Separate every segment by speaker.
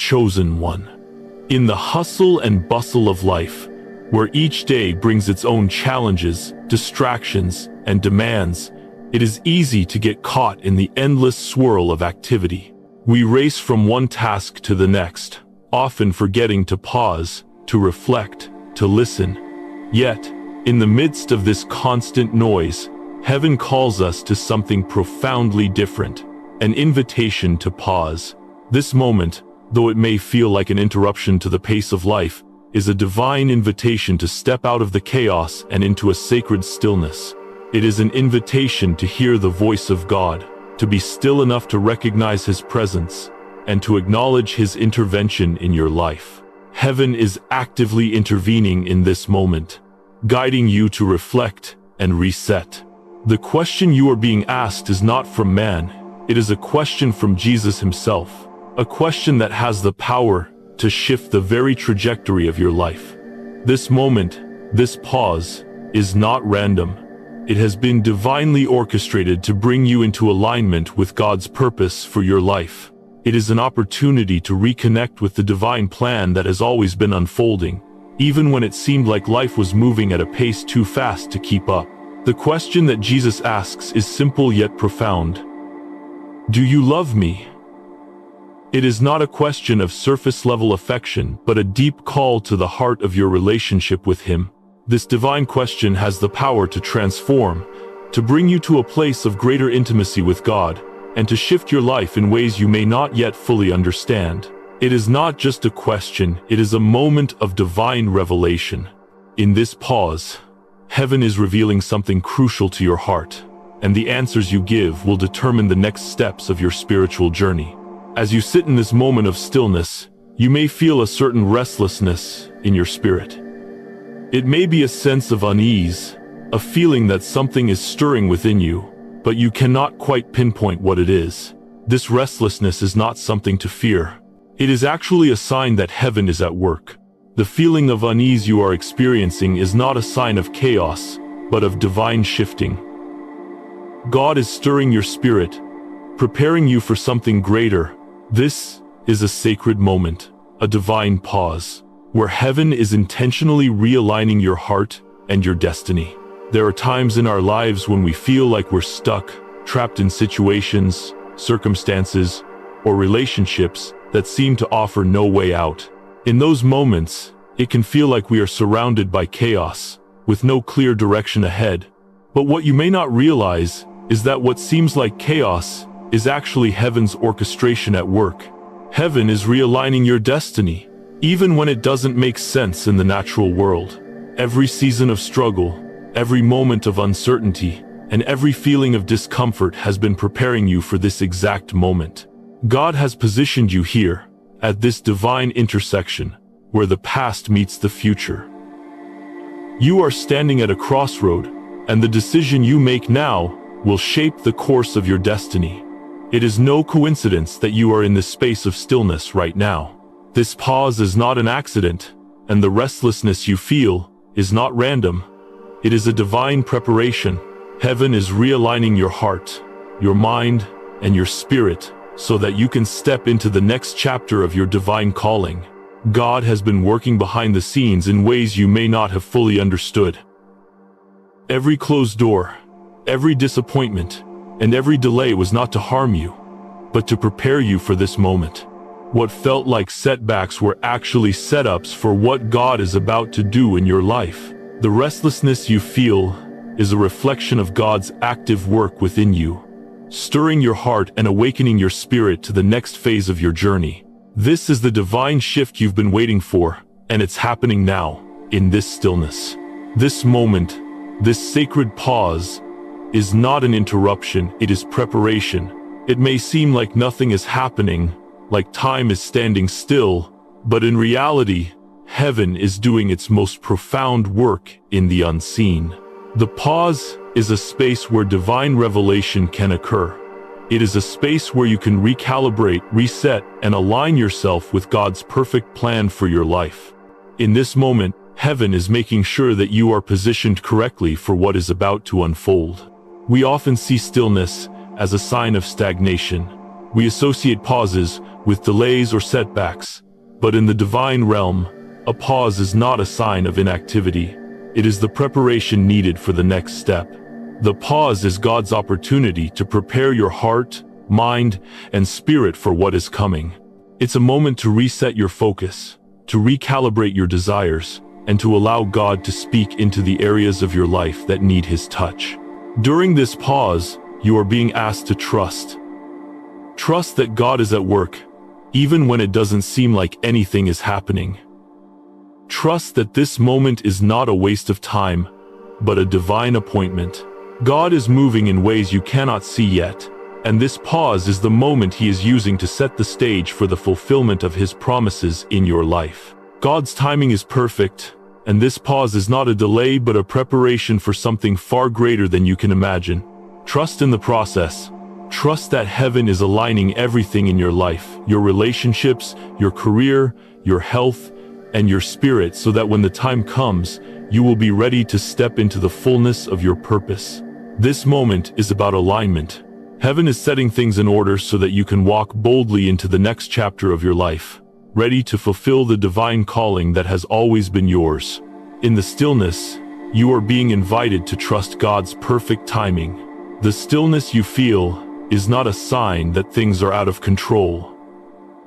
Speaker 1: chosen one. In the hustle and bustle of life, where each day brings its own challenges, distractions, and demands, it is easy to get caught in the endless swirl of activity. We race from one task to the next, often forgetting to pause, to reflect, to listen. Yet, in the midst of this constant noise, heaven calls us to something profoundly different, an invitation to pause. This moment, though it may feel like an interruption to the pace of life, is a divine invitation to step out of the chaos and into a sacred stillness. It is an invitation to hear the voice of God, to be still enough to recognize His presence, and to acknowledge His intervention in your life. Heaven is actively intervening in this moment, guiding you to reflect and reset. The question you are being asked is not from man, it is a question from Jesus Himself, a question that has the power to shift the very trajectory of your life. This moment, this pause, is not random. It has been divinely orchestrated to bring you into alignment with God's purpose for your life. It is an opportunity to reconnect with the divine plan that has always been unfolding, even when it seemed like life was moving at a pace too fast to keep up. The question that Jesus asks is simple yet profound. Do you love me? It is not a question of surface-level affection, but a deep call to the heart of your relationship with Him. This divine question has the power to transform, to bring you to a place of greater intimacy with God, and to shift your life in ways you may not yet fully understand. It is not just a question, it is a moment of divine revelation. In this pause, heaven is revealing something crucial to your heart, and the answers you give will determine the next steps of your spiritual journey. As you sit in this moment of stillness, you may feel a certain restlessness in your spirit. It may be a sense of unease, a feeling that something is stirring within you, but you cannot quite pinpoint what it is. This restlessness is not something to fear. It is actually a sign that heaven is at work. The feeling of unease you are experiencing is not a sign of chaos, but of divine shifting. God is stirring your spirit, preparing you for something greater. This is a sacred moment, a divine pause, where heaven is intentionally realigning your heart and your destiny. There are times in our lives when we feel like we're stuck, trapped in situations, circumstances, or relationships that seem to offer no way out. In those moments, it can feel like we are surrounded by chaos, with no clear direction ahead. But what you may not realize is that what seems like chaos is actually heaven's orchestration at work. Heaven is realigning your destiny, even when it doesn't make sense in the natural world. Every season of struggle, every moment of uncertainty, and every feeling of discomfort has been preparing you for this exact moment. God has positioned you here, at this divine intersection, where the past meets the future. You are standing at a crossroad, and the decision you make now will shape the course of your destiny. It is no coincidence that you are in this space of stillness right now. This pause is not an accident, and the restlessness you feel is not random. It is a divine preparation. Heaven is realigning your heart, your mind, and your spirit so that you can step into the next chapter of your divine calling. God has been working behind the scenes in ways you may not have fully understood. Every closed door, every disappointment, and every delay was not to harm you, but to prepare you for this moment. What felt like setbacks were actually setups for what God is about to do in your life. The restlessness you feel is a reflection of God's active work within you, stirring your heart and awakening your spirit to the next phase of your journey. This is the divine shift you've been waiting for, and it's happening now, in this stillness. This moment, this sacred pause, is not an interruption, it is preparation. It may seem like nothing is happening, like time is standing still, but in reality, heaven is doing its most profound work in the unseen. The pause is a space where divine revelation can occur. It is a space where you can recalibrate, reset, and align yourself with God's perfect plan for your life. In this moment, heaven is making sure that you are positioned correctly for what is about to unfold. We often see stillness as a sign of stagnation. We associate pauses with delays or setbacks. But in the divine realm, a pause is not a sign of inactivity. It is the preparation needed for the next step. The pause is God's opportunity to prepare your heart, mind, and spirit for what is coming. It's a moment to reset your focus, to recalibrate your desires, and to allow God to speak into the areas of your life that need His touch. During this pause, you are being asked to trust. Trust that God is at work, even when it doesn't seem like anything is happening. Trust that this moment is not a waste of time, but a divine appointment. God is moving in ways you cannot see yet, and this pause is the moment He is using to set the stage for the fulfillment of His promises in your life. God's timing is perfect, and this pause is not a delay but a preparation for something far greater than you can imagine. Trust in the process. Trust that heaven is aligning everything in your life, your relationships, your career, your health, and your spirit, so that when the time comes, you will be ready to step into the fullness of your purpose. This moment is about alignment. Heaven is setting things in order so that you can walk boldly into the next chapter of your life, ready to fulfill the divine calling that has always been yours. In the stillness, you are being invited to trust God's perfect timing. The stillness you feel is not a sign that things are out of control.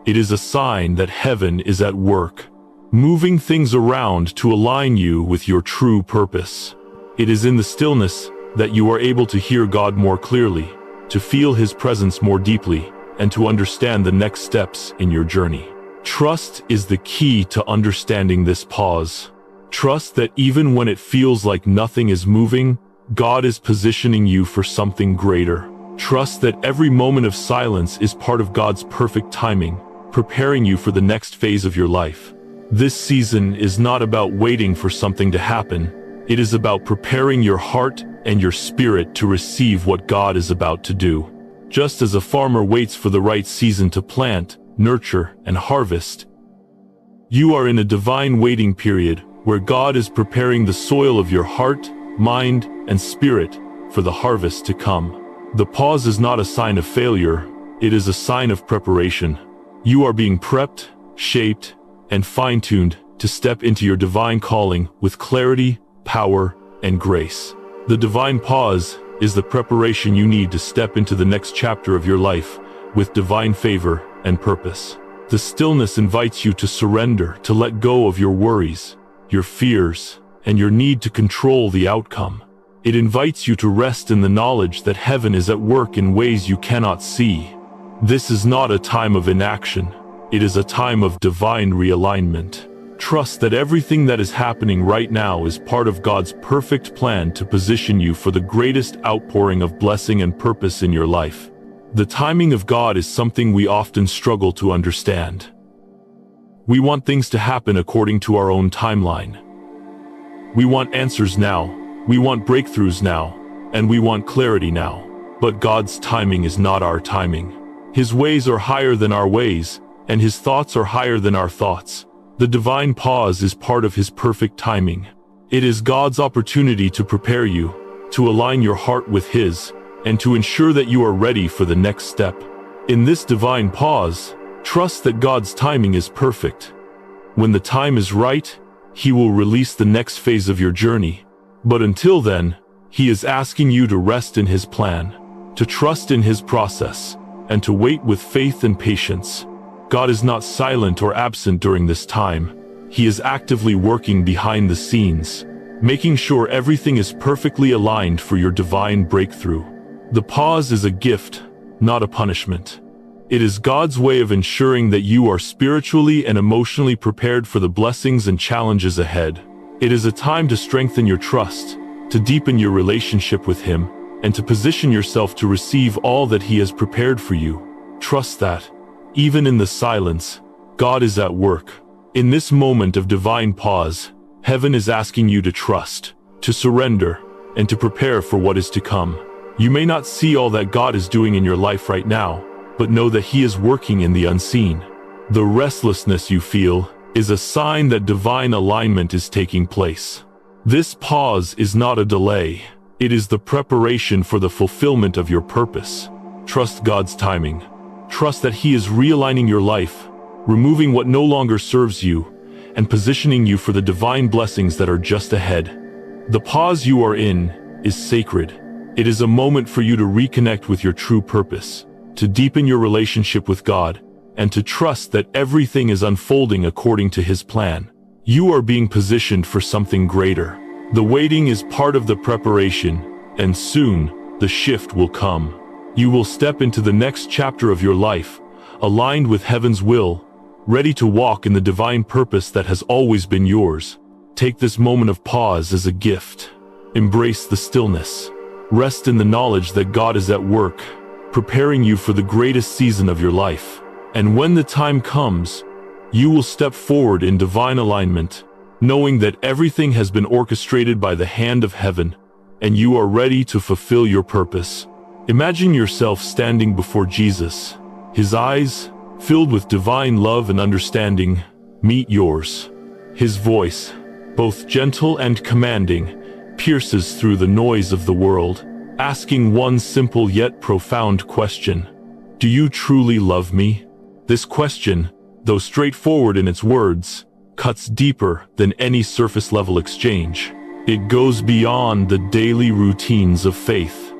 Speaker 1: It is a sign that heaven is at work, moving things around to align you with your true purpose. It is in the stillness that you are able to hear God more clearly, to feel His presence more deeply, and to understand the next steps in your journey. Trust is the key to understanding this pause. Trust that even when it feels like nothing is moving, God is positioning you for something greater. Trust that every moment of silence is part of God's perfect timing, preparing you for the next phase of your life. This season is not about waiting for something to happen. It is about preparing your heart and your spirit to receive what God is about to do. Just as a farmer waits for the right season to plant, nurture, and harvest, you are in a divine waiting period where God is preparing the soil of your heart, mind, and spirit for the harvest to come. The pause is not a sign of failure, it is a sign of preparation. You are being prepped, shaped, and fine-tuned to step into your divine calling with clarity, power, and grace. The divine pause is the preparation you need to step into the next chapter of your life with divine favor and purpose. The stillness invites you to surrender, to let go of your worries, your fears, and your need to control the outcome. It invites you to rest in the knowledge that heaven is at work in ways you cannot see. This is not a time of inaction. It is a time of divine realignment. Trust that everything that is happening right now is part of God's perfect plan to position you for the greatest outpouring of blessing and purpose in your life. The timing of God is something we often struggle to understand. We want things to happen according to our own timeline. We want answers now. We want breakthroughs now, and we want clarity now. But God's timing is not our timing. His ways are higher than our ways, and His thoughts are higher than our thoughts. The divine pause is part of His perfect timing. It is God's opportunity to prepare you, to align your heart with His, and to ensure that you are ready for the next step. In this divine pause, trust that God's timing is perfect. When the time is right, He will release the next phase of your journey. But until then, He is asking you to rest in His plan, to trust in His process, and to wait with faith and patience. God is not silent or absent during this time. He is actively working behind the scenes, making sure everything is perfectly aligned for your divine breakthrough. The pause is a gift, not a punishment. It is God's way of ensuring that you are spiritually and emotionally prepared for the blessings and challenges ahead. It is a time to strengthen your trust, to deepen your relationship with Him, and to position yourself to receive all that He has prepared for you. Trust that, even in the silence, God is at work. In this moment of divine pause, heaven is asking you to trust, to surrender, and to prepare for what is to come. You may not see all that God is doing in your life right now, but know that He is working in the unseen. The restlessness you feel is a sign that divine alignment is taking place. This pause is not a delay. It is the preparation for the fulfillment of your purpose. Trust God's timing. Trust that He is realigning your life, removing what no longer serves you, and positioning you for the divine blessings that are just ahead. The pause you are in is sacred. It is a moment for you to reconnect with your true purpose, to deepen your relationship with God, and to trust that everything is unfolding according to His plan. You are being positioned for something greater. The waiting is part of the preparation, and soon, the shift will come. You will step into the next chapter of your life, aligned with heaven's will, ready to walk in the divine purpose that has always been yours. Take this moment of pause as a gift. Embrace the stillness. Rest in the knowledge that God is at work, preparing you for the greatest season of your life. And when the time comes, you will step forward in divine alignment, knowing that everything has been orchestrated by the hand of heaven, and you are ready to fulfill your purpose. Imagine yourself standing before Jesus. His eyes, filled with divine love and understanding, meet yours. His voice, both gentle and commanding, pierces through the noise of the world, asking one simple yet profound question. Do you truly love me? This question, though straightforward in its words, cuts deeper than any surface-level exchange. It goes beyond the daily routines of faith,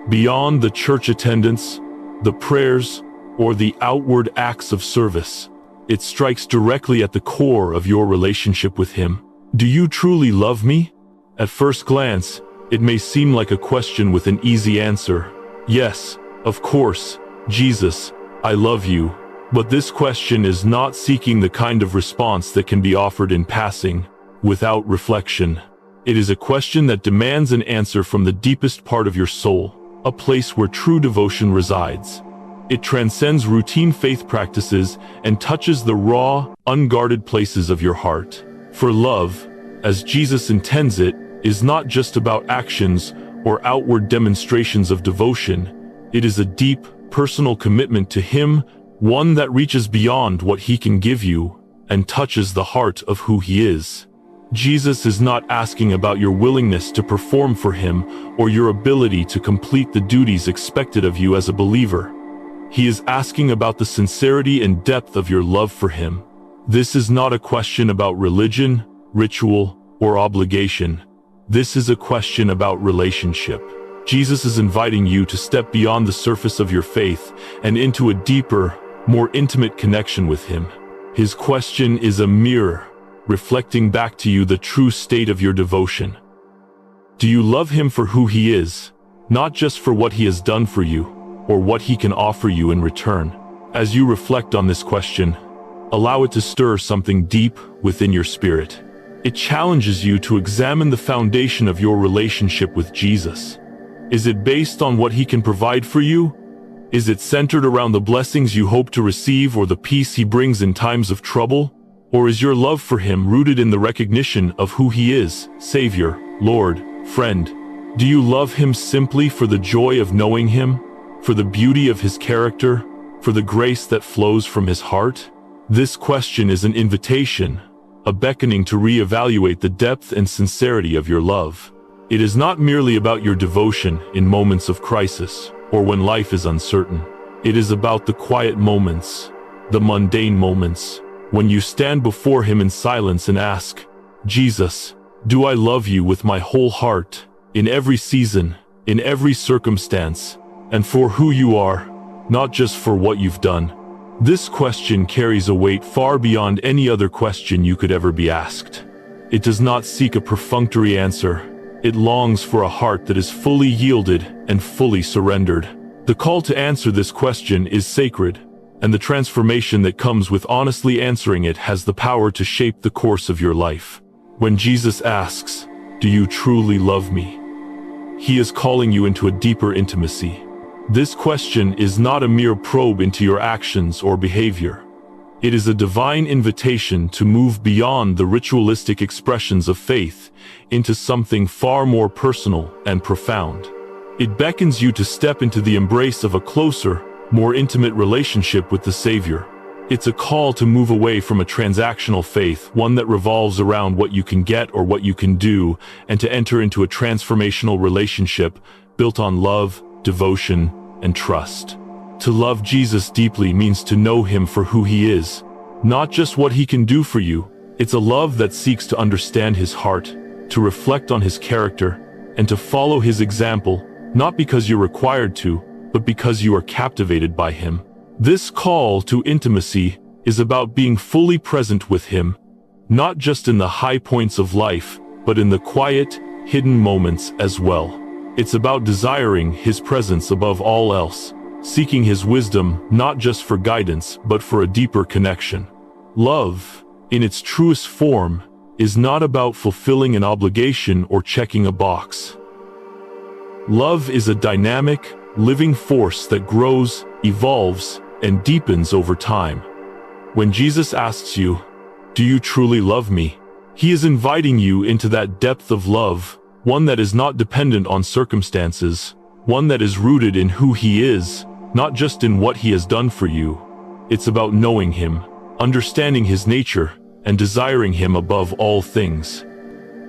Speaker 1: beyond the church attendance, the prayers, or the outward acts of service. It strikes directly at the core of your relationship with Him. Do you truly love me? At first glance, it may seem like a question with an easy answer. Yes, of course, Jesus, I love you. But this question is not seeking the kind of response that can be offered in passing, without reflection. It is a question that demands an answer from the deepest part of your soul, a place where true devotion resides. It transcends routine faith practices and touches the raw, unguarded places of your heart. For love, as Jesus intends it, is not just about actions or outward demonstrations of devotion. It is a deep, personal commitment to Him, one that reaches beyond what He can give you and touches the heart of who He is. Jesus is not asking about your willingness to perform for Him or your ability to complete the duties expected of you as a believer. He is asking about the sincerity and depth of your love for Him. This is not a question about religion, ritual, or obligation. This is a question about relationship. Jesus is inviting you to step beyond the surface of your faith and into a deeper, more intimate connection with Him. His question is a mirror, reflecting back to you the true state of your devotion. Do you love Him for who He is, not just for what He has done for you, or what He can offer you in return? As you reflect on this question, allow it to stir something deep within your spirit. It challenges you to examine the foundation of your relationship with Jesus. Is it based on what He can provide for you? Is it centered around the blessings you hope to receive or the peace He brings in times of trouble? Or is your love for Him rooted in the recognition of who He is, Savior, Lord, friend? Do you love Him simply for the joy of knowing Him, for the beauty of His character, for the grace that flows from His heart? This question is an invitation, a beckoning to reevaluate the depth and sincerity of your love. It is not merely about your devotion in moments of crisis or when life is uncertain. It is about the quiet moments, the mundane moments, when you stand before Him in silence and ask, Jesus, do I love you with my whole heart, in every season, in every circumstance, and for who you are, not just for what you've done? This question carries a weight far beyond any other question you could ever be asked. It does not seek a perfunctory answer. It longs for a heart that is fully yielded and fully surrendered. The call to answer this question is sacred, and the transformation that comes with honestly answering it has the power to shape the course of your life. When Jesus asks, "Do you truly love me?" He is calling you into a deeper intimacy. This question is not a mere probe into your actions or behavior. It is a divine invitation to move beyond the ritualistic expressions of faith into something far more personal and profound. It beckons you to step into the embrace of a closer, more intimate relationship with the Savior. It's a call to move away from a transactional faith, one that revolves around what you can get or what you can do, and to enter into a transformational relationship built on love, devotion, and trust. To love Jesus deeply means to know him for who he is, not just what he can do for you. It's a love that seeks to understand his heart, to reflect on his character, and to follow his example, not because you're required to, but because you are captivated by him. This call to intimacy is about being fully present with him, not just in the high points of life, but in the quiet, hidden moments as well. It's about desiring his presence above all else, seeking his wisdom not just for guidance, but for a deeper connection. Love, in its truest form, is not about fulfilling an obligation or checking a box. Love is a dynamic, living force that grows, evolves, and deepens over time. When Jesus asks you, "Do you truly love me?" he is inviting you into that depth of love, one that is not dependent on circumstances, one that is rooted in who he is, not just in what he has done for you. It's about knowing him, understanding his nature, and desiring him above all things.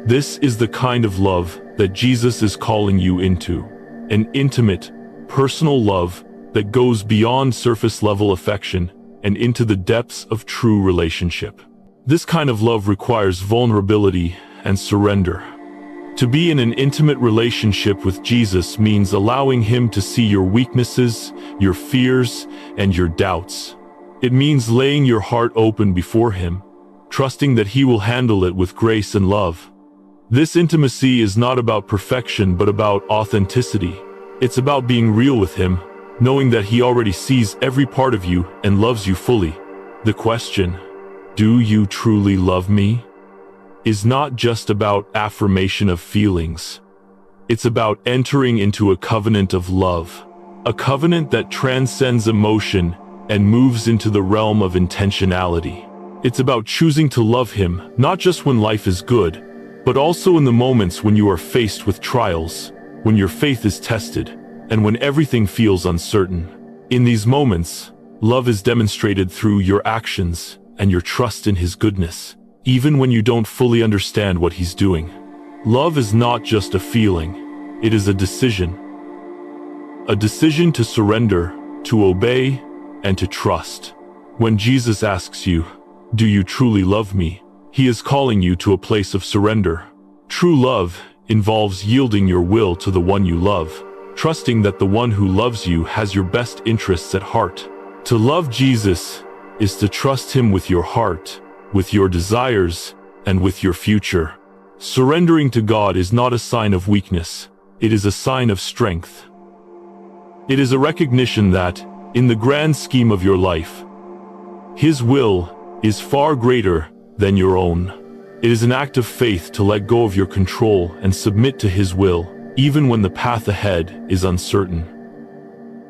Speaker 1: This is the kind of love that Jesus is calling you into, an intimate, personal love that goes beyond surface-level affection and into the depths of true relationship. This kind of love requires vulnerability and surrender. To be in an intimate relationship with Jesus means allowing him to see your weaknesses, your fears, and your doubts. It means laying your heart open before him, trusting that he will handle it with grace and love. This intimacy is not about perfection, but about authenticity. It's about being real with him, knowing that he already sees every part of you and loves you fully. The question, "Do you truly love me?" is not just about affirmation of feelings. It's about entering into a covenant of love, a covenant that transcends emotion and moves into the realm of intentionality. It's about choosing to love him, not just when life is good, but also in the moments when you are faced with trials, when your faith is tested, and when everything feels uncertain. In these moments, love is demonstrated through your actions and your trust in his goodness, even when you don't fully understand what he's doing. Love is not just a feeling, it is a decision. A decision to surrender, to obey, and to trust. When Jesus asks you, "Do you truly love me?" he is calling you to a place of surrender. True love involves yielding your will to the one you love, trusting that the one who loves you has your best interests at heart. To love Jesus is to trust him with your heart, with your desires, and with your future. Surrendering to God is not a sign of weakness, it is a sign of strength. It is a recognition that, in the grand scheme of your life, his will is far greater than your own. It is an act of faith to let go of your control and submit to his will, even when the path ahead is uncertain.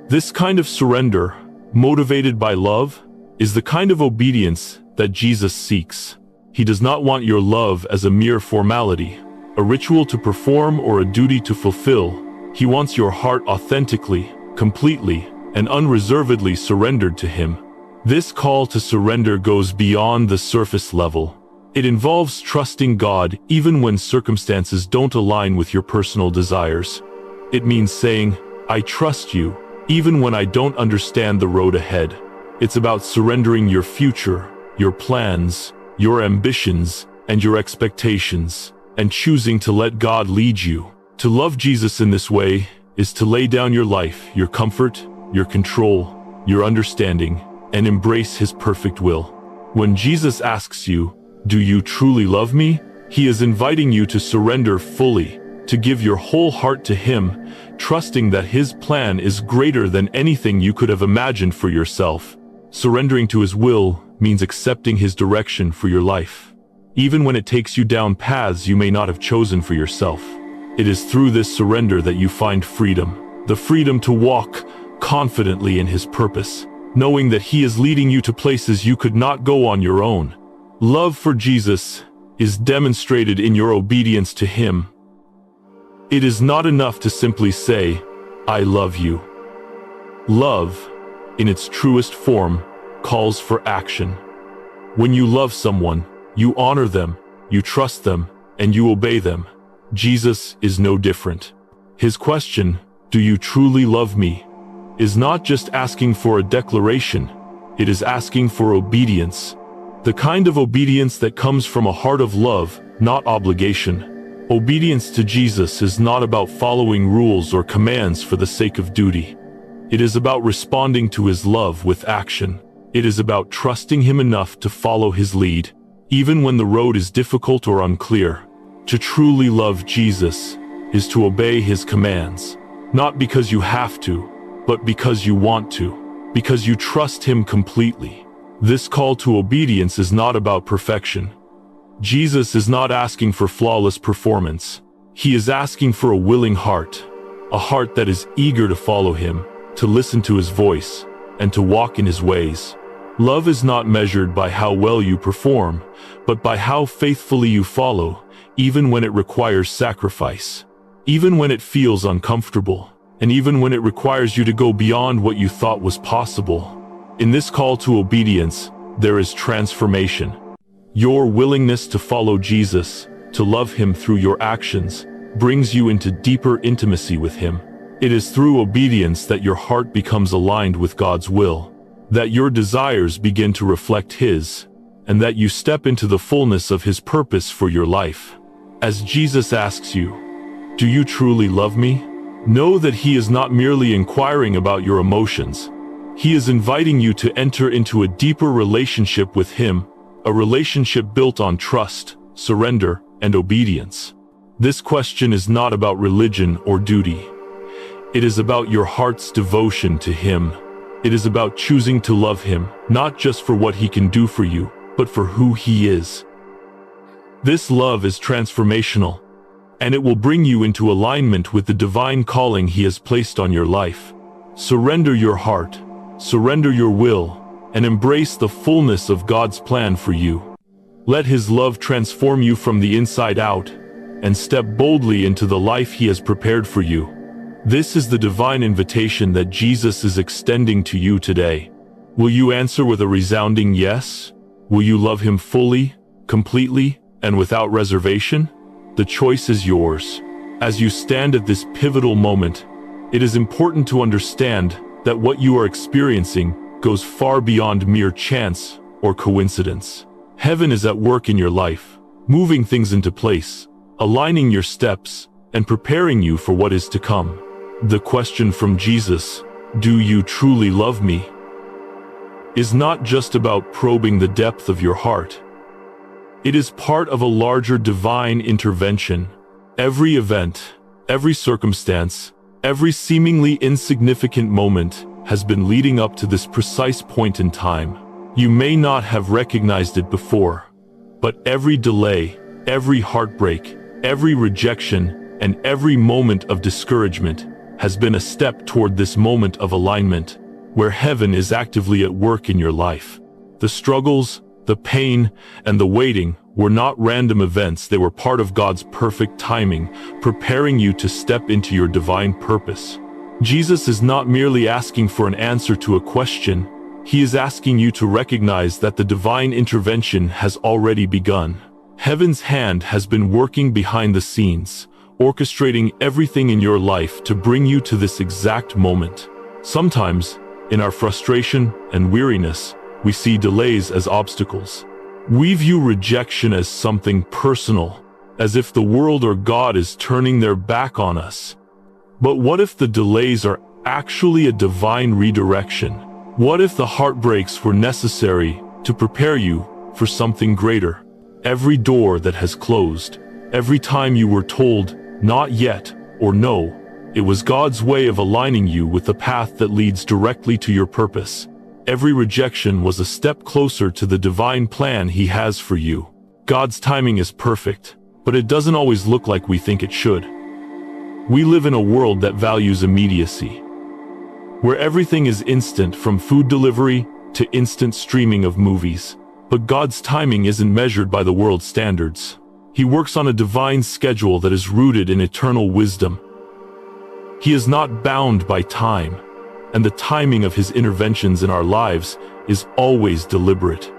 Speaker 1: This kind of surrender, motivated by love, is the kind of obedience that Jesus seeks. He does not want your love as a mere formality, a ritual to perform or a duty to fulfill. He wants your heart authentically, completely, and unreservedly surrendered to him. This call to surrender goes beyond the surface level. It involves trusting God even when circumstances don't align with your personal desires. It means saying, "I trust you, even when I don't understand the road ahead." It's about surrendering your future, your plans, your ambitions, and your expectations, and choosing to let God lead you. To love Jesus in this way is to lay down your life, your comfort, your control, your understanding, and embrace his perfect will. When Jesus asks you, "Do you truly love me?" he is inviting you to surrender fully, to give your whole heart to him, trusting that his plan is greater than anything you could have imagined for yourself. Surrendering to his will means accepting his direction for your life, even when it takes you down paths you may not have chosen for yourself. It is through this surrender that you find freedom, the freedom to walk confidently in his purpose, knowing that he is leading you to places you could not go on your own. Love for Jesus is demonstrated in your obedience to him. It is not enough to simply say, "I love you." Love, in its truest form, calls for action. When you love someone, you honor them, you trust them, and you obey them. Jesus is no different. His question, "Do you truly love me?" is not just asking for a declaration, it is asking for obedience. The kind of obedience that comes from a heart of love, not obligation. Obedience to Jesus is not about following rules or commands for the sake of duty. It is about responding to his love with action. It is about trusting him enough to follow his lead, even when the road is difficult or unclear. To truly love Jesus is to obey his commands, not because you have to, but because you want to, because you trust him completely. This call to obedience is not about perfection. Jesus is not asking for flawless performance. He is asking for a willing heart, a heart that is eager to follow him, to listen to his voice, and to walk in his ways. Love is not measured by how well you perform, but by how faithfully you follow, even when it requires sacrifice, even when it feels uncomfortable, and even when it requires you to go beyond what you thought was possible. In this call to obedience, there is transformation. Your willingness to follow Jesus, to love him through your actions, brings you into deeper intimacy with him. It is through obedience that your heart becomes aligned with God's will, that your desires begin to reflect his, and that you step into the fullness of his purpose for your life. As Jesus asks you, "Do you truly love me?" Know that he is not merely inquiring about your emotions. He is inviting you to enter into a deeper relationship with him, a relationship built on trust, surrender, and obedience. This question is not about religion or duty. It is about your heart's devotion to him. It is about choosing to love him, not just for what he can do for you, but for who he is. This love is transformational, and it will bring you into alignment with the divine calling he has placed on your life. Surrender your heart, surrender your will, and embrace the fullness of God's plan for you. Let his love transform you from the inside out, and step boldly into the life he has prepared for you. This is the divine invitation that Jesus is extending to you today. Will you answer with a resounding yes? Will you love him fully, completely, and without reservation? The choice is yours. As you stand at this pivotal moment, it is important to understand that what you are experiencing goes far beyond mere chance or coincidence. Heaven is at work in your life, moving things into place, aligning your steps, and preparing you for what is to come. The question from Jesus, "Do you truly love me?" is not just about probing the depth of your heart. It is part of a larger divine intervention. Every event, every circumstance, every seemingly insignificant moment has been leading up to this precise point in time. You may not have recognized it before, but every delay, every heartbreak, every rejection, and every moment of discouragement has been a step toward this moment of alignment, where heaven is actively at work in your life. The struggles, the pain, and the waiting were not random events. They were part of God's perfect timing, preparing you to step into your divine purpose. Jesus is not merely asking for an answer to a question. He is asking you to recognize that the divine intervention has already begun. Heaven's hand has been working behind the scenes, orchestrating everything in your life to bring you to this exact moment. Sometimes, in our frustration and weariness, we see delays as obstacles. We view rejection as something personal, as if the world or God is turning their back on us. But what if the delays are actually a divine redirection? What if the heartbreaks were necessary to prepare you for something greater? Every door that has closed, every time you were told, "Not yet," or "No," it was God's way of aligning you with the path that leads directly to your purpose. Every rejection was a step closer to the divine plan he has for you. God's timing is perfect, but it doesn't always look like we think it should. We live in a world that values immediacy, where everything is instant, from food delivery to instant streaming of movies. But God's timing isn't measured by the world's standards. He works on a divine schedule that is rooted in eternal wisdom. He is not bound by time, and the timing of his interventions in our lives is always deliberate,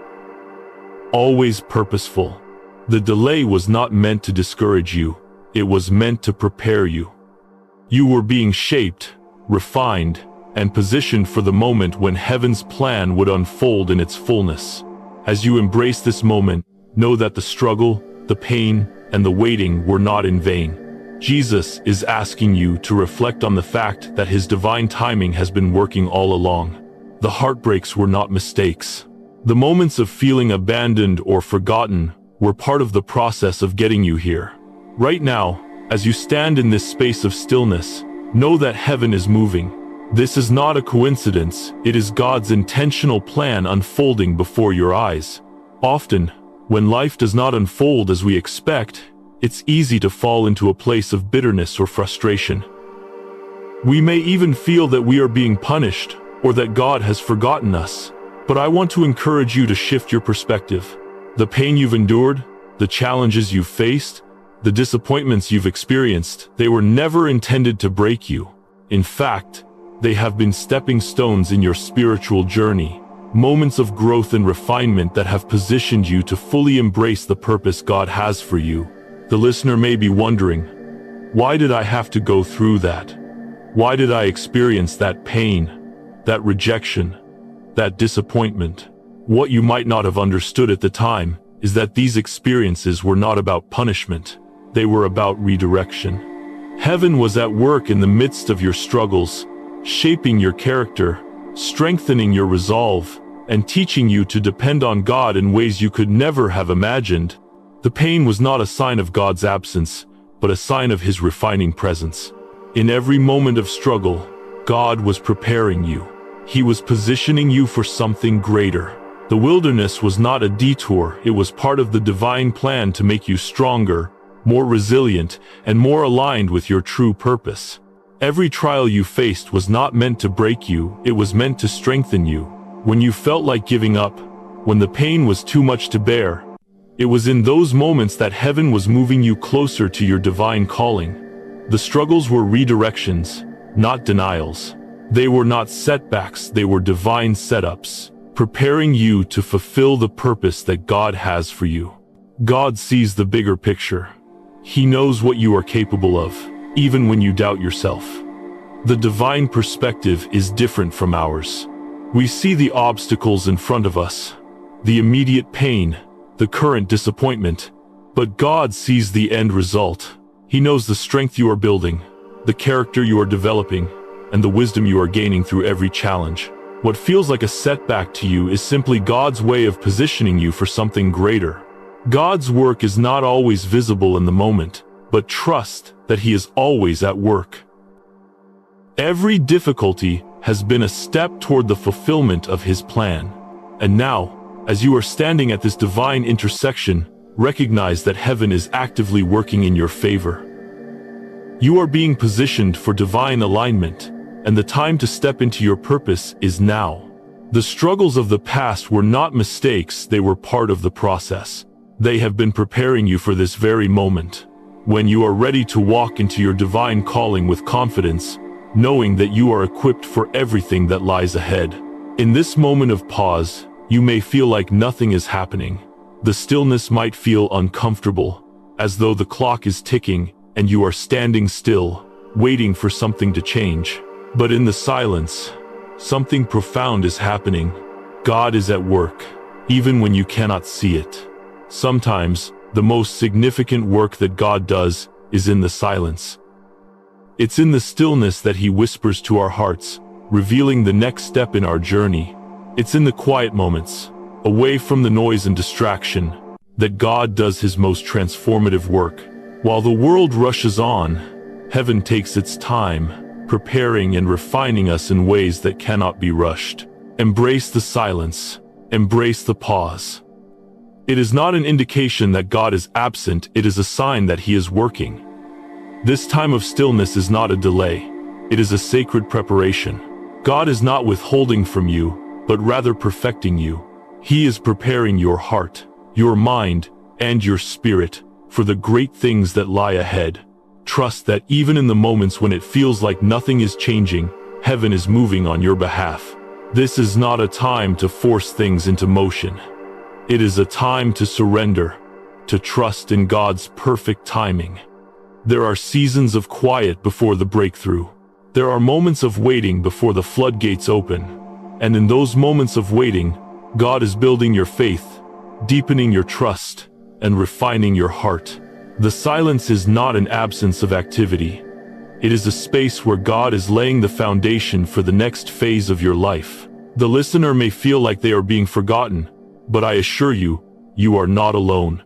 Speaker 1: always purposeful. The delay was not meant to discourage you, it was meant to prepare you. You were being shaped, refined, and positioned for the moment when heaven's plan would unfold in its fullness. As you embrace this moment, know that the struggle, the pain, and the waiting were not in vain. Jesus is asking you to reflect on the fact that his divine timing has been working all along. The heartbreaks were not mistakes. The moments of feeling abandoned or forgotten were part of the process of getting you here. Right now, as you stand in this space of stillness, know that heaven is moving. This is not a coincidence, it is God's intentional plan unfolding before your eyes. Often, when life does not unfold as we expect, it's easy to fall into a place of bitterness or frustration. We may even feel that we are being punished or that God has forgotten us. But I want to encourage you to shift your perspective. The pain you've endured, the challenges you've faced, the disappointments you've experienced, they were never intended to break you. In fact, they have been stepping stones in your spiritual journey, moments of growth and refinement that have positioned you to fully embrace the purpose God has for you. The listener may be wondering, why did I have to go through that? Why did I experience that pain, that rejection, that disappointment? What you might not have understood at the time is that these experiences were not about punishment. They were about redirection. Heaven was at work in the midst of your struggles, shaping your character, strengthening your resolve, and teaching you to depend on God in ways you could never have imagined. The pain was not a sign of God's absence, but a sign of his refining presence. In every moment of struggle, God was preparing you. He was positioning you for something greater. The wilderness was not a detour, it was part of the divine plan to make you stronger, more resilient, and more aligned with your true purpose. Every trial you faced was not meant to break you, it was meant to strengthen you. When you felt like giving up, when the pain was too much to bear, it was in those moments that heaven was moving you closer to your divine calling. The struggles were redirections, not denials. They were not setbacks, they were divine setups, preparing you to fulfill the purpose that God has for you. God sees the bigger picture. He knows what you are capable of, even when you doubt yourself. The divine perspective is different from ours. We see the obstacles in front of us, the immediate pain, the current disappointment, but God sees the end result. He knows the strength you are building, the character you are developing, and the wisdom you are gaining through every challenge. What feels like a setback to you is simply God's way of positioning you for something greater. God's work is not always visible in the moment, but trust that He is always at work. Every difficulty has been a step toward the fulfillment of His plan. And now, as you are standing at this divine intersection, recognize that heaven is actively working in your favor. You are being positioned for divine alignment, and the time to step into your purpose is now. The struggles of the past were not mistakes, they were part of the process. They have been preparing you for this very moment. When you are ready to walk into your divine calling with confidence, knowing that you are equipped for everything that lies ahead. In this moment of pause, you may feel like nothing is happening. The stillness might feel uncomfortable, as though the clock is ticking and you are standing still, waiting for something to change. But in the silence, something profound is happening. God is at work, even when you cannot see it. Sometimes, the most significant work that God does is in the silence. It's in the stillness that He whispers to our hearts, revealing the next step in our journey. It's in the quiet moments, away from the noise and distraction, that God does His most transformative work. While the world rushes on, heaven takes its time, preparing and refining us in ways that cannot be rushed. Embrace the silence. Embrace the pause. It is not an indication that God is absent, it is a sign that He is working. This time of stillness is not a delay. It is a sacred preparation. God is not withholding from you, but rather perfecting you. He is preparing your heart, your mind, and your spirit for the great things that lie ahead. Trust that even in the moments when it feels like nothing is changing, heaven is moving on your behalf. This is not a time to force things into motion. It is a time to surrender, to trust in God's perfect timing. There are seasons of quiet before the breakthrough. There are moments of waiting before the floodgates open, and in those moments of waiting, God is building your faith, deepening your trust, and refining your heart. The silence is not an absence of activity. It is a space where God is laying the foundation for the next phase of your life. The listener may feel like they are being forgotten, but I assure you, you are not alone.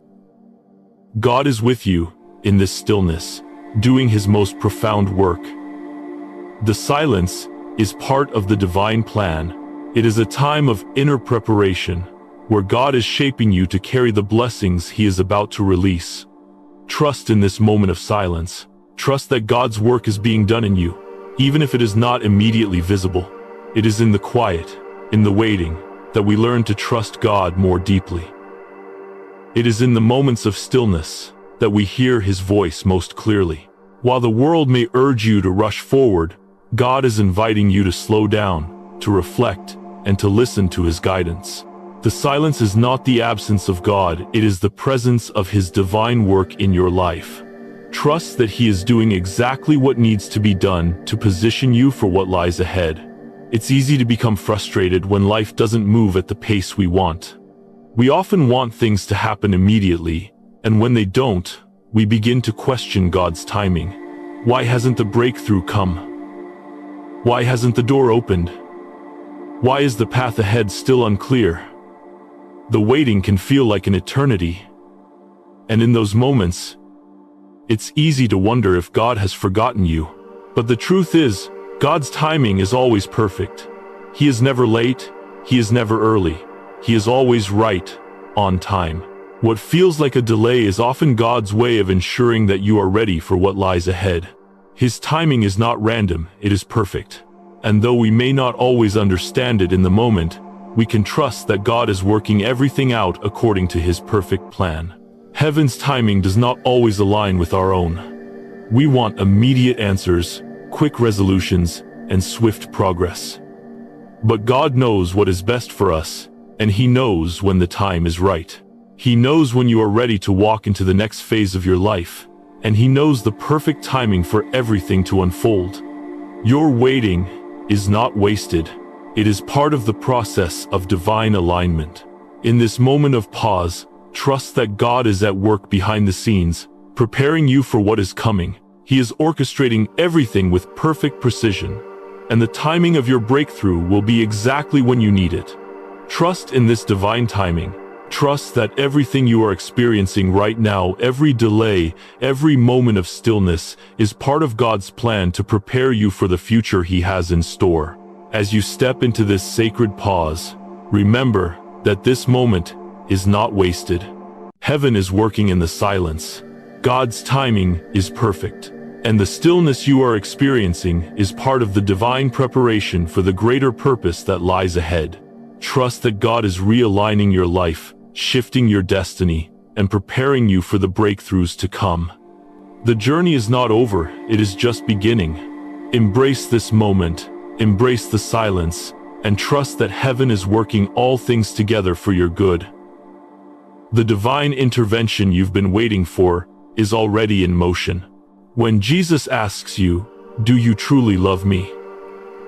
Speaker 1: God is with you in this stillness, doing his most profound work. The silence is part of the divine plan. It is a time of inner preparation, where God is shaping you to carry the blessings he is about to release. Trust in this moment of silence. Trust that God's work is being done in you, even if it is not immediately visible. It is in the quiet, in the waiting, that we learn to trust God more deeply. It is in the moments of stillness that we hear his voice most clearly. While the world may urge you to rush forward, God is inviting you to slow down, to reflect, and to listen to his guidance. The silence is not the absence of God, it is the presence of his divine work in your life. Trust that he is doing exactly what needs to be done to position you for what lies ahead. It's easy to become frustrated when life doesn't move at the pace we want. We often want things to happen immediately, and when they don't, we begin to question God's timing. Why hasn't the breakthrough come? Why hasn't the door opened? Why is the path ahead still unclear? The waiting can feel like an eternity. And in those moments, it's easy to wonder if God has forgotten you. But the truth is, God's timing is always perfect. He is never late, he is never early. He is always right, on time. What feels like a delay is often God's way of ensuring that you are ready for what lies ahead. His timing is not random, it is perfect. And though we may not always understand it in the moment, we can trust that God is working everything out according to his perfect plan. Heaven's timing does not always align with our own. We want immediate answers, quick resolutions, and swift progress. But God knows what is best for us, and he knows when the time is right. He knows when you are ready to walk into the next phase of your life, and he knows the perfect timing for everything to unfold. Your waiting is not wasted. It is part of the process of divine alignment. In this moment of pause, trust that God is at work behind the scenes, preparing you for what is coming. He is orchestrating everything with perfect precision, and the timing of your breakthrough will be exactly when you need it. Trust in this divine timing. Trust that everything you are experiencing right now, every delay, every moment of stillness, is part of God's plan to prepare you for the future he has in store. As you step into this sacred pause, remember that this moment is not wasted. Heaven is working in the silence. God's timing is perfect, and the stillness you are experiencing is part of the divine preparation for the greater purpose that lies ahead. Trust that God is realigning your life, shifting your destiny, and preparing you for the breakthroughs to come. The journey is not over, it is just beginning. Embrace this moment, embrace the silence, and trust that heaven is working all things together for your good. The divine intervention you've been waiting for is already in motion. When Jesus asks you, "Do you truly love me?"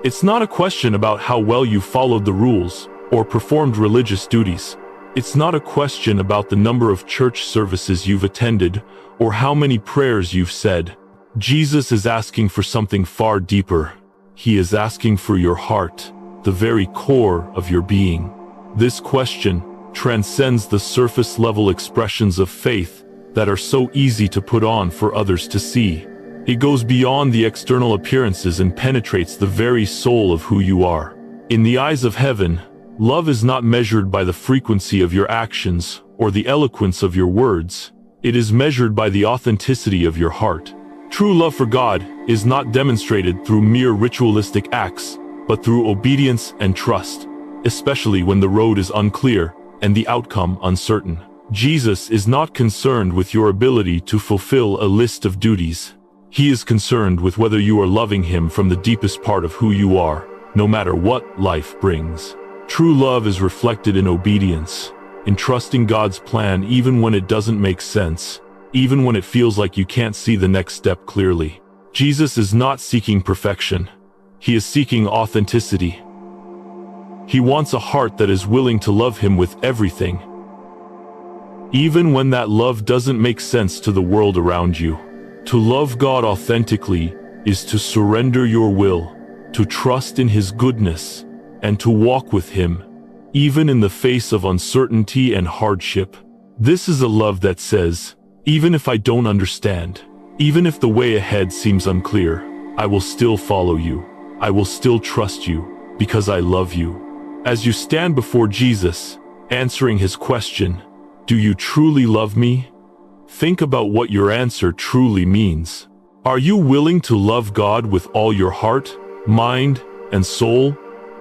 Speaker 1: it's not a question about how well you followed the rules or performed religious duties. It's not a question about the number of church services you've attended or how many prayers you've said. Jesus is asking for something far deeper. He is asking for your heart, the very core of your being. This question transcends the surface-level expressions of faith that are so easy to put on for others to see. It goes beyond the external appearances and penetrates the very soul of who you are. In the eyes of heaven, love is not measured by the frequency of your actions or the eloquence of your words. It is measured by the authenticity of your heart. True love for God is not demonstrated through mere ritualistic acts, but through obedience and trust, especially when the road is unclear and the outcome uncertain. Jesus is not concerned with your ability to fulfill a list of duties. He is concerned with whether you are loving him from the deepest part of who you are, no matter what life brings. True love is reflected in obedience, in trusting God's plan even when it doesn't make sense, even when it feels like you can't see the next step clearly. Jesus is not seeking perfection. He is seeking authenticity. He wants a heart that is willing to love him with everything, even when that love doesn't make sense to the world around you. To love God authentically is to surrender your will, to trust in his goodness, and to walk with him, even in the face of uncertainty and hardship. This is a love that says, even if I don't understand, even if the way ahead seems unclear, I will still follow you. I will still trust you, because I love you. As you stand before Jesus, answering his question, do you truly love me? Think about what your answer truly means. Are you willing to love God with all your heart, mind, and soul,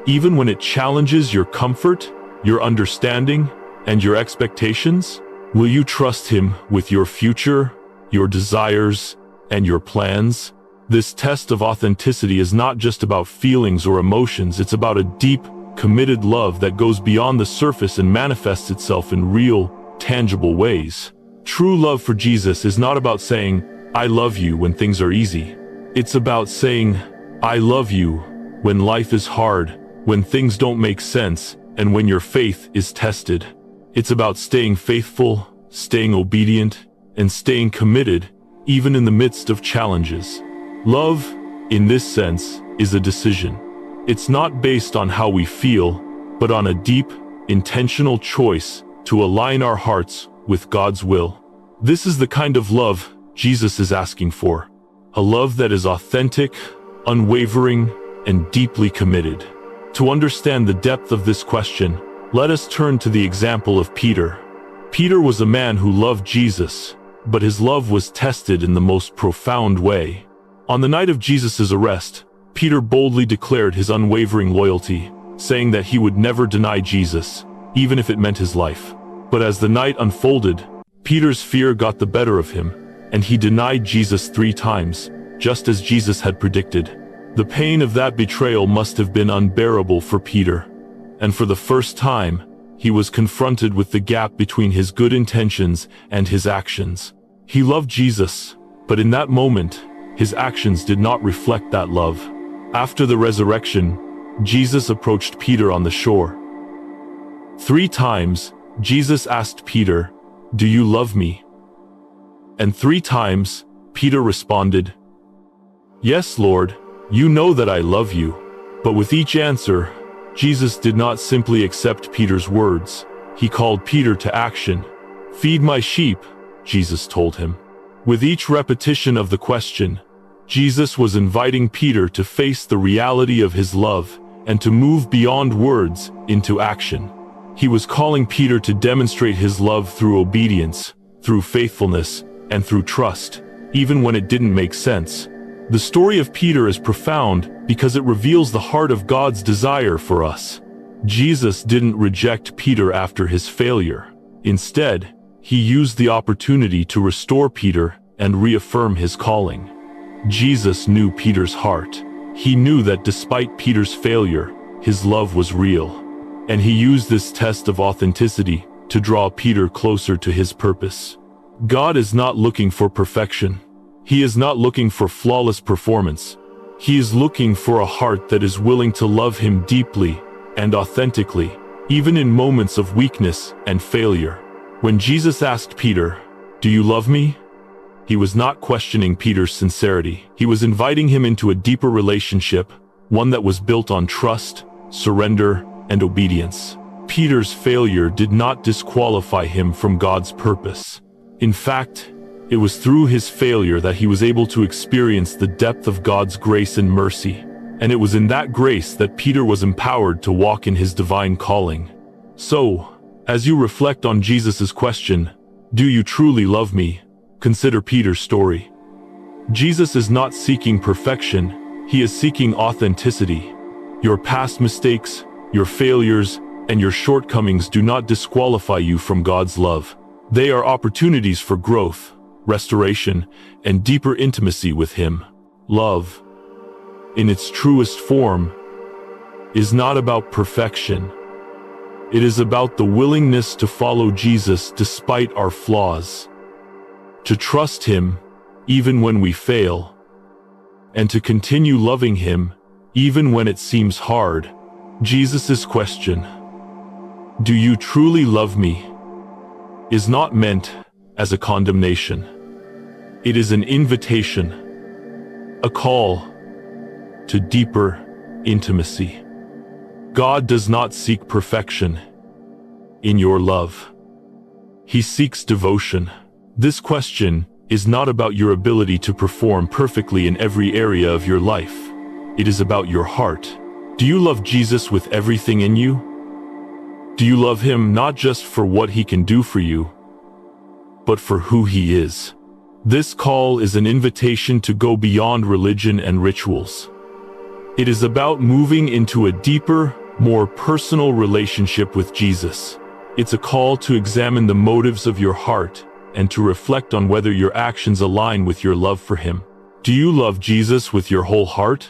Speaker 1: even when it challenges your comfort, your understanding, and your expectations? Will you trust him with your future, your desires, and your plans? This test of authenticity is not just about feelings or emotions, it's about a deep, committed love that goes beyond the surface and manifests itself in real, tangible ways. True love for Jesus is not about saying, I love you when things are easy. It's about saying, I love you when life is hard, when things don't make sense, and when your faith is tested. It's about staying faithful, staying obedient, and staying committed, even in the midst of challenges. Love, in this sense, is a decision. It's not based on how we feel, but on a deep, intentional choice to align our hearts with God's will. This is the kind of love Jesus is asking for. A love that is authentic, unwavering, and deeply committed. To understand the depth of this question, let us turn to the example of Peter. Peter was a man who loved Jesus, but his love was tested in the most profound way. On the night of Jesus' arrest, Peter boldly declared his unwavering loyalty, saying that he would never deny Jesus, even if it meant his life. But as the night unfolded, Peter's fear got the better of him, and he denied Jesus 3 times, just as Jesus had predicted. The pain of that betrayal must have been unbearable for Peter, and for the first time, he was confronted with the gap between his good intentions and his actions. He loved Jesus, but in that moment, his actions did not reflect that love. After the resurrection, Jesus approached Peter on the shore. 3 times, Jesus asked Peter, "Do you love me?" And 3 times, Peter responded, "Yes, Lord, you know that I love you." But with each answer, Jesus did not simply accept Peter's words. He called Peter to action. "Feed my sheep," Jesus told him. With each repetition of the question, Jesus was inviting Peter to face the reality of his love and to move beyond words into action. He was calling Peter to demonstrate his love through obedience, through faithfulness, and through trust, even when it didn't make sense. The story of Peter is profound because it reveals the heart of God's desire for us. Jesus didn't reject Peter after his failure. Instead, he used the opportunity to restore Peter and reaffirm his calling. Jesus knew Peter's heart. He knew that despite Peter's failure, his love was real. And he used this test of authenticity to draw Peter closer to his purpose. God is not looking for perfection. He is not looking for flawless performance. He is looking for a heart that is willing to love him deeply and authentically, even in moments of weakness and failure. When Jesus asked Peter, "Do you love me?" he was not questioning Peter's sincerity. He was inviting him into a deeper relationship, one that was built on trust, surrender, and obedience. Peter's failure did not disqualify him from God's purpose. In fact, it was through his failure that he was able to experience the depth of God's grace and mercy. And it was in that grace that Peter was empowered to walk in his divine calling. So, as you reflect on Jesus' question, "Do you truly love me?" consider Peter's story. Jesus is not seeking perfection, he is seeking authenticity. Your past mistakes, your failures, and your shortcomings do not disqualify you from God's love. They are opportunities for growth, restoration, and deeper intimacy with him. Love, in its truest form, is not about perfection. It is about the willingness to follow Jesus despite our flaws, to trust him even when we fail, and to continue loving him even when it seems hard. Jesus' question, "Do you truly love me?" is not meant as a condemnation. It is an invitation, a call to deeper intimacy. God does not seek perfection in your love. He seeks devotion. This question is not about your ability to perform perfectly in every area of your life. It is about your heart. Do you love Jesus with everything in you? Do you love him not just for what he can do for you, but for who he is? This call is an invitation to go beyond religion and rituals. It is about moving into a deeper, more personal relationship with Jesus. It's a call to examine the motives of your heart and to reflect on whether your actions align with your love for him. Do you love Jesus with your whole heart?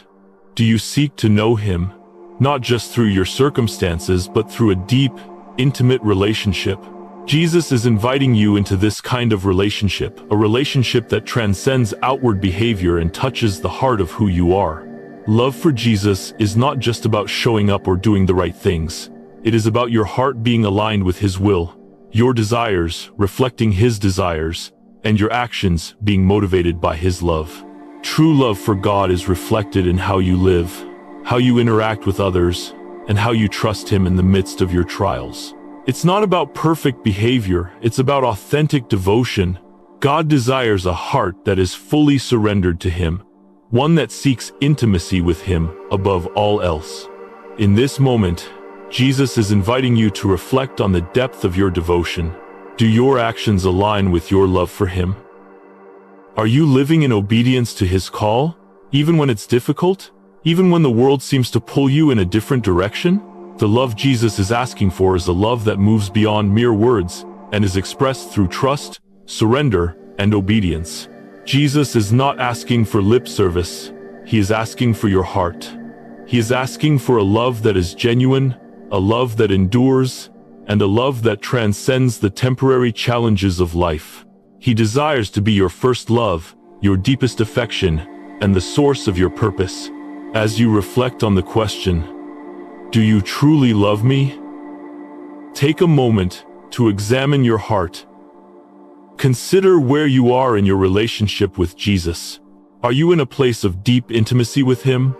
Speaker 1: Do you seek to know him, not just through your circumstances, but through a deep, intimate relationship? Jesus is inviting you into this kind of relationship, a relationship that transcends outward behavior and touches the heart of who you are. Love for Jesus is not just about showing up or doing the right things. It is about your heart being aligned with his will, your desires reflecting his desires, and your actions being motivated by his love. True love for God is reflected in how you live, how you interact with others, and how you trust him in the midst of your trials. It's not about perfect behavior, it's about authentic devotion. God desires a heart that is fully surrendered to him, one that seeks intimacy with him above all else. In this moment, Jesus is inviting you to reflect on the depth of your devotion. Do your actions align with your love for him? Are you living in obedience to his call, even when it's difficult? Even when the world seems to pull you in a different direction? The love Jesus is asking for is a love that moves beyond mere words and is expressed through trust, surrender, and obedience. Jesus is not asking for lip service. He is asking for your heart. He is asking for a love that is genuine, a love that endures, and a love that transcends the temporary challenges of life. He desires to be your first love, your deepest affection, and the source of your purpose. As you reflect on the question, "Do you truly love me?" take a moment to examine your heart. Consider where you are in your relationship with Jesus. Are you in a place of deep intimacy with him?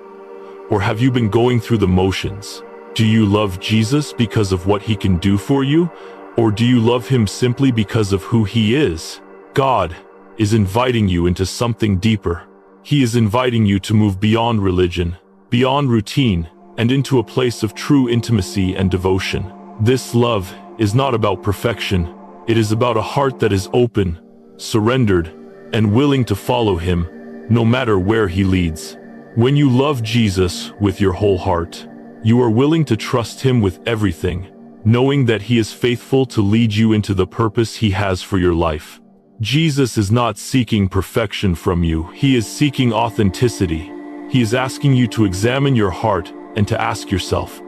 Speaker 1: Or have you been going through the motions? Do you love Jesus because of what he can do for you? Or do you love him simply because of who he is? God is inviting you into something deeper. He is inviting you to move beyond religion, beyond routine, and into a place of true intimacy and devotion. This love is not about perfection. It is about a heart that is open, surrendered, and willing to follow him, no matter where he leads. When you love Jesus with your whole heart, you are willing to trust him with everything, knowing that he is faithful to lead you into the purpose he has for your life. Jesus is not seeking perfection from you. He is seeking authenticity. He is asking you to examine your heart and to ask yourself,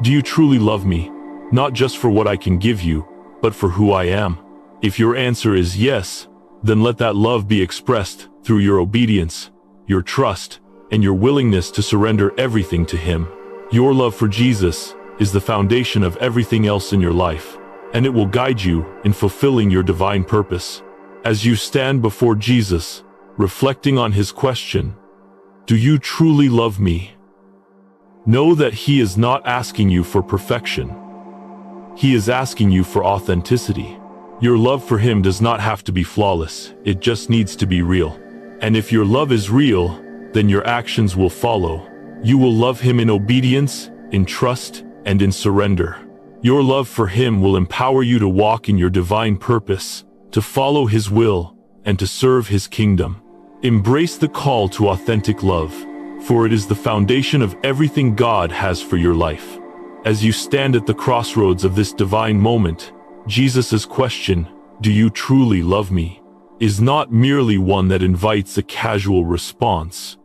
Speaker 1: "Do you truly love me, not just for what I can give you, but for who I am?" If your answer is yes, then let that love be expressed through your obedience, your trust, and your willingness to surrender everything to him. Your love for Jesus is the foundation of everything else in your life, and it will guide you in fulfilling your divine purpose. As you stand before Jesus, reflecting on his question, "Do you truly love me?" know that he is not asking you for perfection. He is asking you for authenticity. Your love for him does not have to be flawless, it just needs to be real. And if your love is real, then your actions will follow. You will love him in obedience, in trust, and in surrender. Your love for him will empower you to walk in your divine purpose, to follow his will, and to serve his kingdom. Embrace the call to authentic love, for it is the foundation of everything God has for your life. As you stand at the crossroads of this divine moment, Jesus' question, "Do you truly love me?" is not merely one that invites a casual response.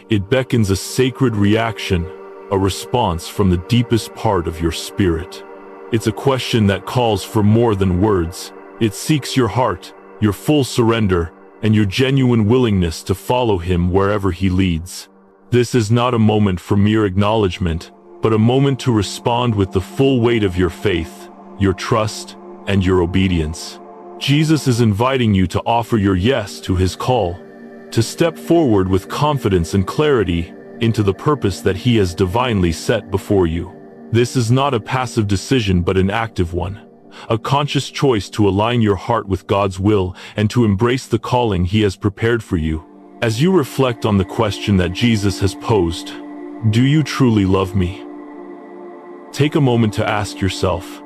Speaker 1: It beckons a sacred reaction, a response from the deepest part of your spirit. It's a question that calls for more than words. It seeks your heart, your full surrender, and your genuine willingness to follow him wherever he leads. This is not a moment for mere acknowledgement, but a moment to respond with the full weight of your faith, your trust, and your obedience. Jesus is inviting you to offer your yes to his call, to step forward with confidence and clarity into the purpose that he has divinely set before you. This is not a passive decision but an active one, a conscious choice to align your heart with God's will and to embrace the calling he has prepared for you. As you reflect on the question that Jesus has posed, do you truly love me? Take a moment to ask yourself,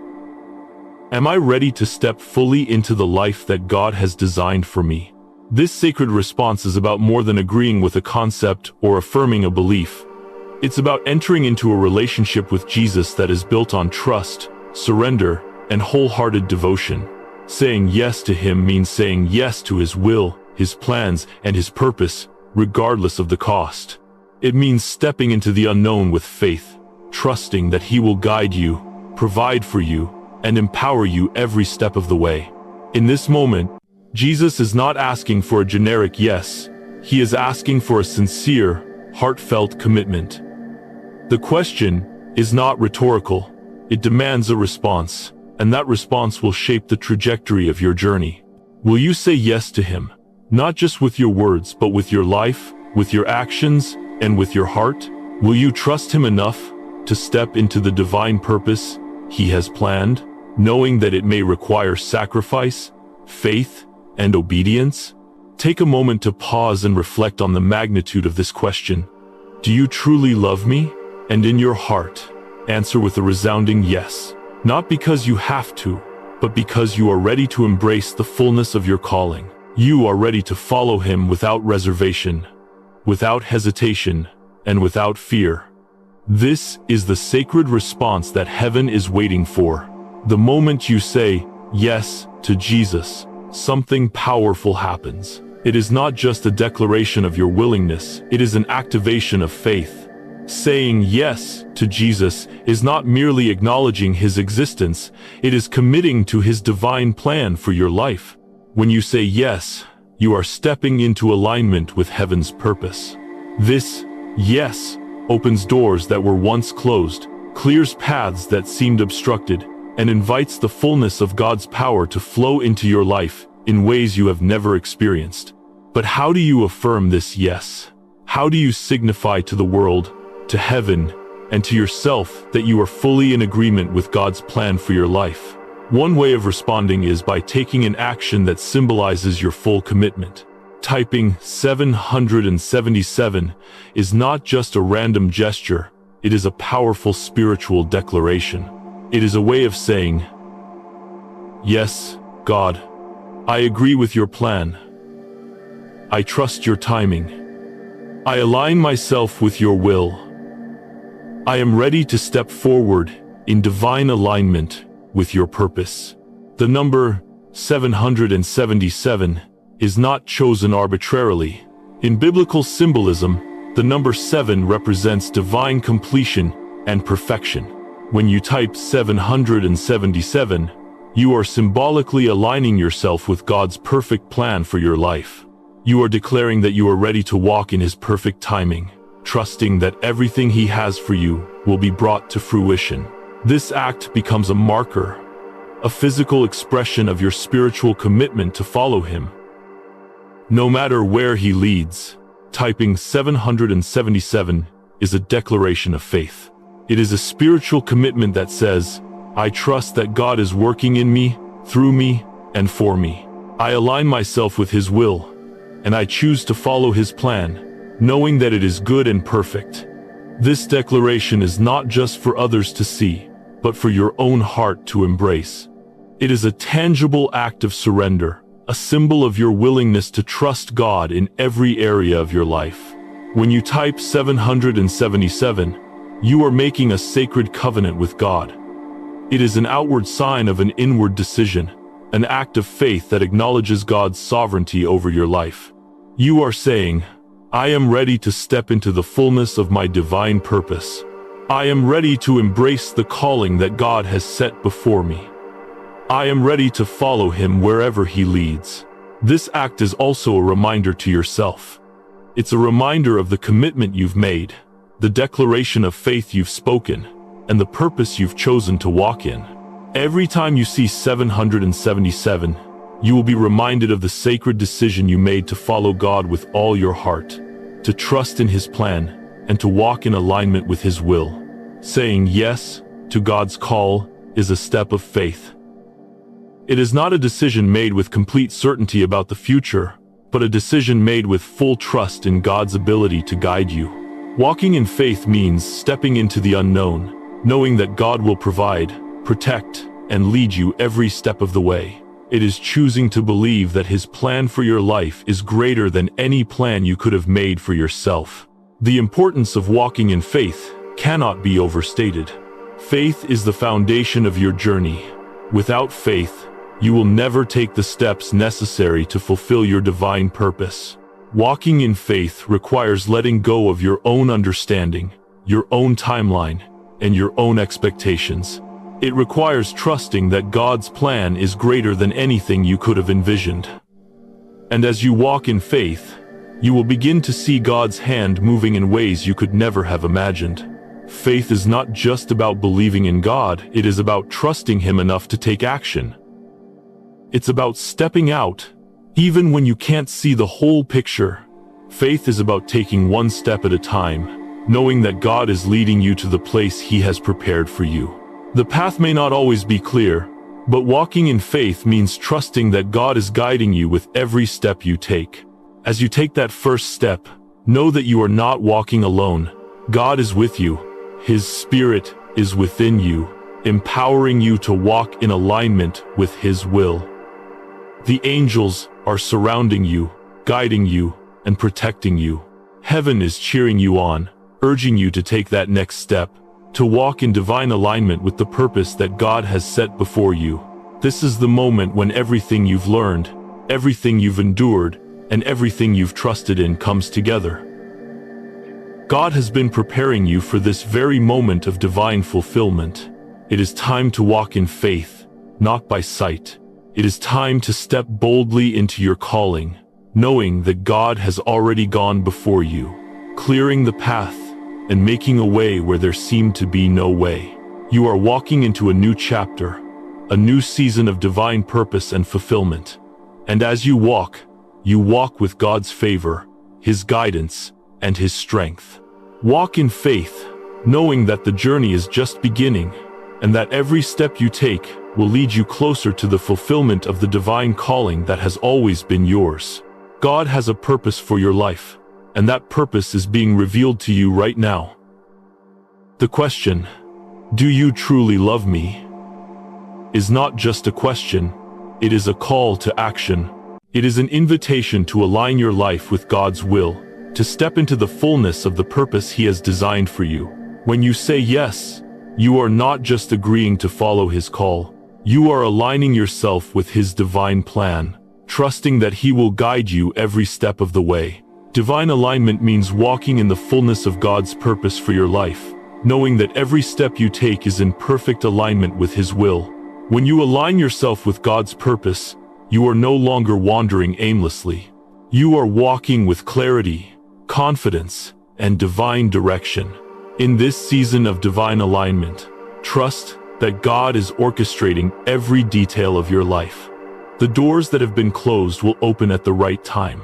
Speaker 1: am I ready to step fully into the life that God has designed for me? This sacred response is about more than agreeing with a concept or affirming a belief. It's about entering into a relationship with Jesus that is built on trust, surrender, and wholehearted devotion. Saying yes to him means saying yes to his will, his plans, and his purpose, regardless of the cost. It means stepping into the unknown with faith, trusting that he will guide you, provide for you, and empower you every step of the way. In this moment, Jesus is not asking for a generic yes. He is asking for a sincere, heartfelt commitment. The question is not rhetorical. It demands a response, and that response will shape the trajectory of your journey. Will you say yes to him, not just with your words, but with your life, with your actions, and with your heart? Will you trust him enough to step into the divine purpose he has planned, knowing that it may require sacrifice, faith, and obedience? Take a moment to pause and reflect on the magnitude of this question. Do you truly love me? And in your heart, answer with a resounding yes. Not because you have to, but because you are ready to embrace the fullness of your calling. You are ready to follow him without reservation, without hesitation, and without fear. This is the sacred response that heaven is waiting for. The moment you say yes to Jesus, something powerful happens. It is not just a declaration of your willingness, it is an activation of faith. Saying yes to Jesus is not merely acknowledging his existence, it is committing to his divine plan for your life. When you say yes, you are stepping into alignment with heaven's purpose. This yes opens doors that were once closed, clears paths that seemed obstructed, and invites the fullness of God's power to flow into your life in ways you have never experienced. But how do you affirm this yes? How do you signify to the world, to heaven, and to yourself that you are fully in agreement with God's plan for your life? One way of responding is by taking an action that symbolizes your full commitment. Typing 777 is not just a random gesture, it is a powerful spiritual declaration. It is a way of saying, yes, God, I agree with your plan. I trust your timing. I align myself with your will. I am ready to step forward in divine alignment with your purpose. The number 777 is not chosen arbitrarily. In biblical symbolism, the number 7 represents divine completion and perfection. When you type 777, you are symbolically aligning yourself with God's perfect plan for your life. You are declaring that you are ready to walk in his perfect timing, trusting that everything he has for you will be brought to fruition. This act becomes a marker, a physical expression of your spiritual commitment to follow him. No matter where he leads, typing 777 is a declaration of faith. It is a spiritual commitment that says, I trust that God is working in me, through me, and for me. I align myself with his will, and I choose to follow his plan, knowing that it is good and perfect. This declaration is not just for others to see, but for your own heart to embrace. It is a tangible act of surrender, a symbol of your willingness to trust God in every area of your life. When you type 777, you are making a sacred covenant with God. It is an outward sign of an inward decision, an act of faith that acknowledges God's sovereignty over your life. You are saying, I am ready to step into the fullness of my divine purpose. I am ready to embrace the calling that God has set before me. I am ready to follow him wherever he leads. This act is also a reminder to yourself. It's a reminder of the commitment you've made, the declaration of faith you've spoken, and the purpose you've chosen to walk in. Every time you see 777, you will be reminded of the sacred decision you made to follow God with all your heart, to trust in His plan, and to walk in alignment with His will. Saying yes to God's call is a step of faith. It is not a decision made with complete certainty about the future, but a decision made with full trust in God's ability to guide you. Walking in faith means stepping into the unknown, knowing that God will provide, protect, and lead you every step of the way. It is choosing to believe that His plan for your life is greater than any plan you could have made for yourself. The importance of walking in faith cannot be overstated. Faith is the foundation of your journey. Without faith, you will never take the steps necessary to fulfill your divine purpose. Walking in faith requires letting go of your own understanding, your own timeline, and your own expectations. It requires trusting that God's plan is greater than anything you could have envisioned. And as you walk in faith, you will begin to see God's hand moving in ways you could never have imagined. Faith is not just about believing in God, it is about trusting Him enough to take action. It's about stepping out, even when you can't see the whole picture. Faith is about taking one step at a time, knowing that God is leading you to the place He has prepared for you. The path may not always be clear, but walking in faith means trusting that God is guiding you with every step you take. As you take that first step, know that you are not walking alone. God is with you. His Spirit is within you, empowering you to walk in alignment with His will. The angels are surrounding you, guiding you, and protecting you. Heaven is cheering you on, urging you to take that next step, to walk in divine alignment with the purpose that God has set before you. This is the moment when everything you've learned, everything you've endured, and everything you've trusted in comes together. God has been preparing you for this very moment of divine fulfillment. It is time to walk in faith, not by sight. It is time to step boldly into your calling, knowing that God has already gone before you, clearing the path and making a way where there seemed to be no way. You are walking into a new chapter, a new season of divine purpose and fulfillment. And as you walk with God's favor, His guidance, and His strength. Walk in faith, knowing that the journey is just beginning, and that every step you take will lead you closer to the fulfillment of the divine calling that has always been yours. God has a purpose for your life, and that purpose is being revealed to you right now. The question, "Do you truly love me?" is not just a question, it is a call to action. It is an invitation to align your life with God's will, to step into the fullness of the purpose He has designed for you. When you say yes, you are not just agreeing to follow His call, you are aligning yourself with His divine plan, trusting that He will guide you every step of the way. Divine alignment means walking in the fullness of God's purpose for your life, knowing that every step you take is in perfect alignment with His will. When you align yourself with God's purpose, you are no longer wandering aimlessly. You are walking with clarity, confidence, and divine direction. In this season of divine alignment, trust that God is orchestrating every detail of your life. The doors that have been closed will open at the right time.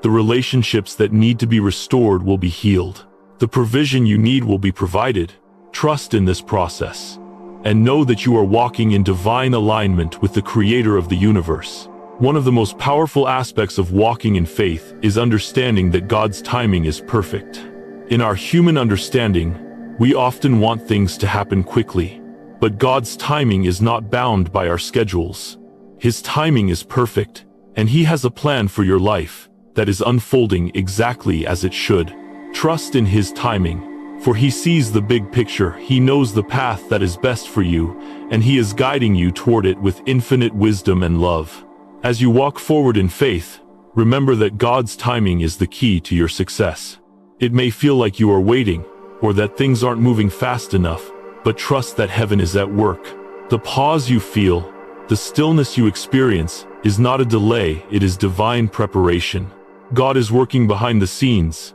Speaker 1: The relationships that need to be restored will be healed. The provision you need will be provided. Trust in this process, and know that you are walking in divine alignment with the Creator of the universe. One of the most powerful aspects of walking in faith is understanding that God's timing is perfect. In our human understanding, we often want things to happen quickly, but God's timing is not bound by our schedules. His timing is perfect, and He has a plan for your life that is unfolding exactly as it should. Trust in His timing, for He sees the big picture. He knows the path that is best for you, and He is guiding you toward it with infinite wisdom and love. As you walk forward in faith, remember that God's timing is the key to your success. It may feel like you are waiting, or that things aren't moving fast enough, but trust that heaven is at work. The pause you feel, the stillness you experience, is not a delay, it is divine preparation. God is working behind the scenes,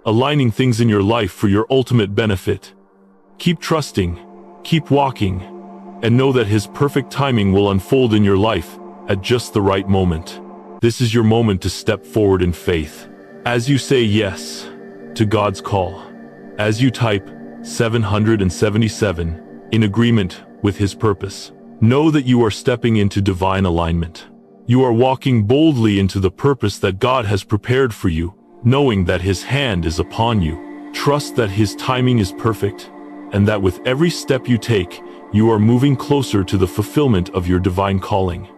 Speaker 1: aligning things in your life for your ultimate benefit. Keep trusting, keep walking, and know that His perfect timing will unfold in your life at just the right moment. This is your moment to step forward in faith. As you say yes to God's call, as you type 777 in agreement with His purpose, know that you are stepping into divine alignment. You are walking boldly into the purpose that God has prepared for you, knowing that His hand is upon you. Trust that His timing is perfect, and that with every step you take, you are moving closer to the fulfillment of your divine calling.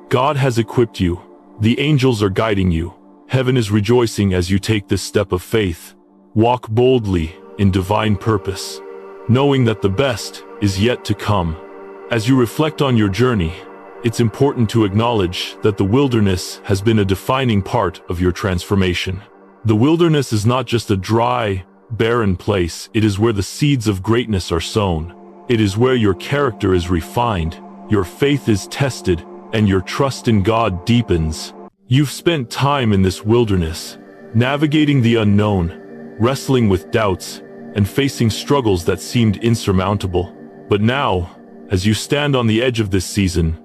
Speaker 1: God has equipped you. The angels are guiding you. Heaven is rejoicing as you take this step of faith. Walk boldly in divine purpose, knowing that the best is yet to come. As you reflect on your journey, it's important to acknowledge that the wilderness has been a defining part of your transformation. The wilderness is not just a dry, barren place, it is where the seeds of greatness are sown. It is where your character is refined, your faith is tested, and your trust in God deepens. You've spent time in this wilderness, navigating the unknown, wrestling with doubts, and facing struggles that seemed insurmountable. But now, as you stand on the edge of this season,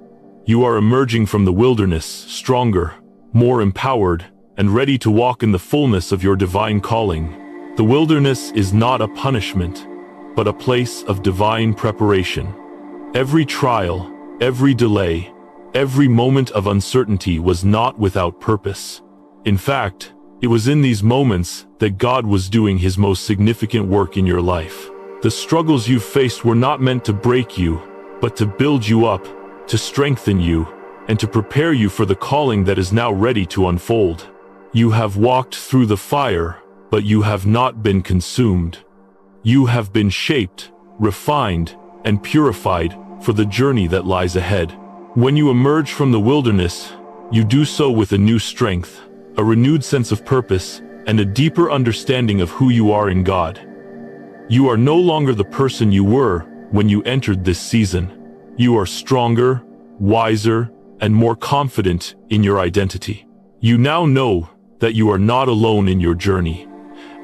Speaker 1: you are emerging from the wilderness stronger, more empowered, and ready to walk in the fullness of your divine calling. The wilderness is not a punishment, but a place of divine preparation. Every trial, every delay, every moment of uncertainty was not without purpose. In fact, it was in these moments that God was doing His most significant work in your life. The struggles you've faced were not meant to break you, but to build you up, to strengthen you, and to prepare you for the calling that is now ready to unfold. You have walked through the fire, but you have not been consumed. You have been shaped, refined, and purified for the journey that lies ahead. When you emerge from the wilderness, you do so with a new strength, a renewed sense of purpose, and a deeper understanding of who you are in God. You are no longer the person you were when you entered this season. You are stronger, wiser, and more confident in your identity. You now know that you are not alone in your journey,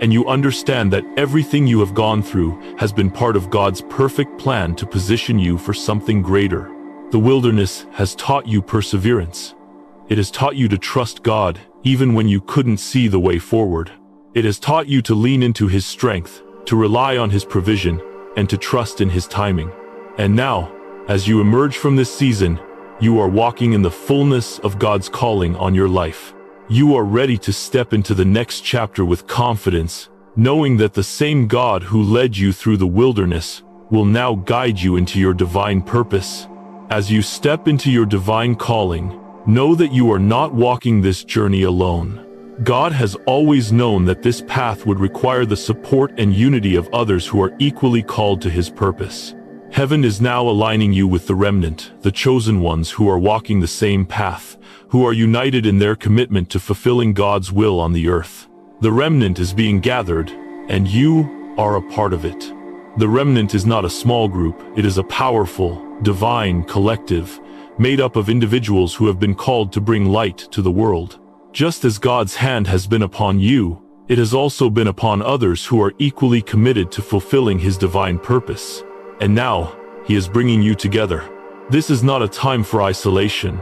Speaker 1: and you understand that everything you have gone through has been part of God's perfect plan to position you for something greater. The wilderness has taught you perseverance. It has taught you to trust God even when you couldn't see the way forward. It has taught you to lean into His strength, to rely on His provision, and to trust in His timing. And now, as you emerge from this season, you are walking in the fullness of God's calling on your life. You are ready to step into the next chapter with confidence, knowing that the same God who led you through the wilderness will now guide you into your divine purpose. As you step into your divine calling, know that you are not walking this journey alone. God has always known that this path would require the support and unity of others who are equally called to His purpose. Heaven is now aligning you with the remnant, the chosen ones who are walking the same path, who are united in their commitment to fulfilling God's will on the earth. The remnant is being gathered, and you are a part of it. The remnant is not a small group, it is a powerful, divine collective, made up of individuals who have been called to bring light to the world. Just as God's hand has been upon you, it has also been upon others who are equally committed to fulfilling His divine purpose. And now, He is bringing you together. This is not a time for isolation.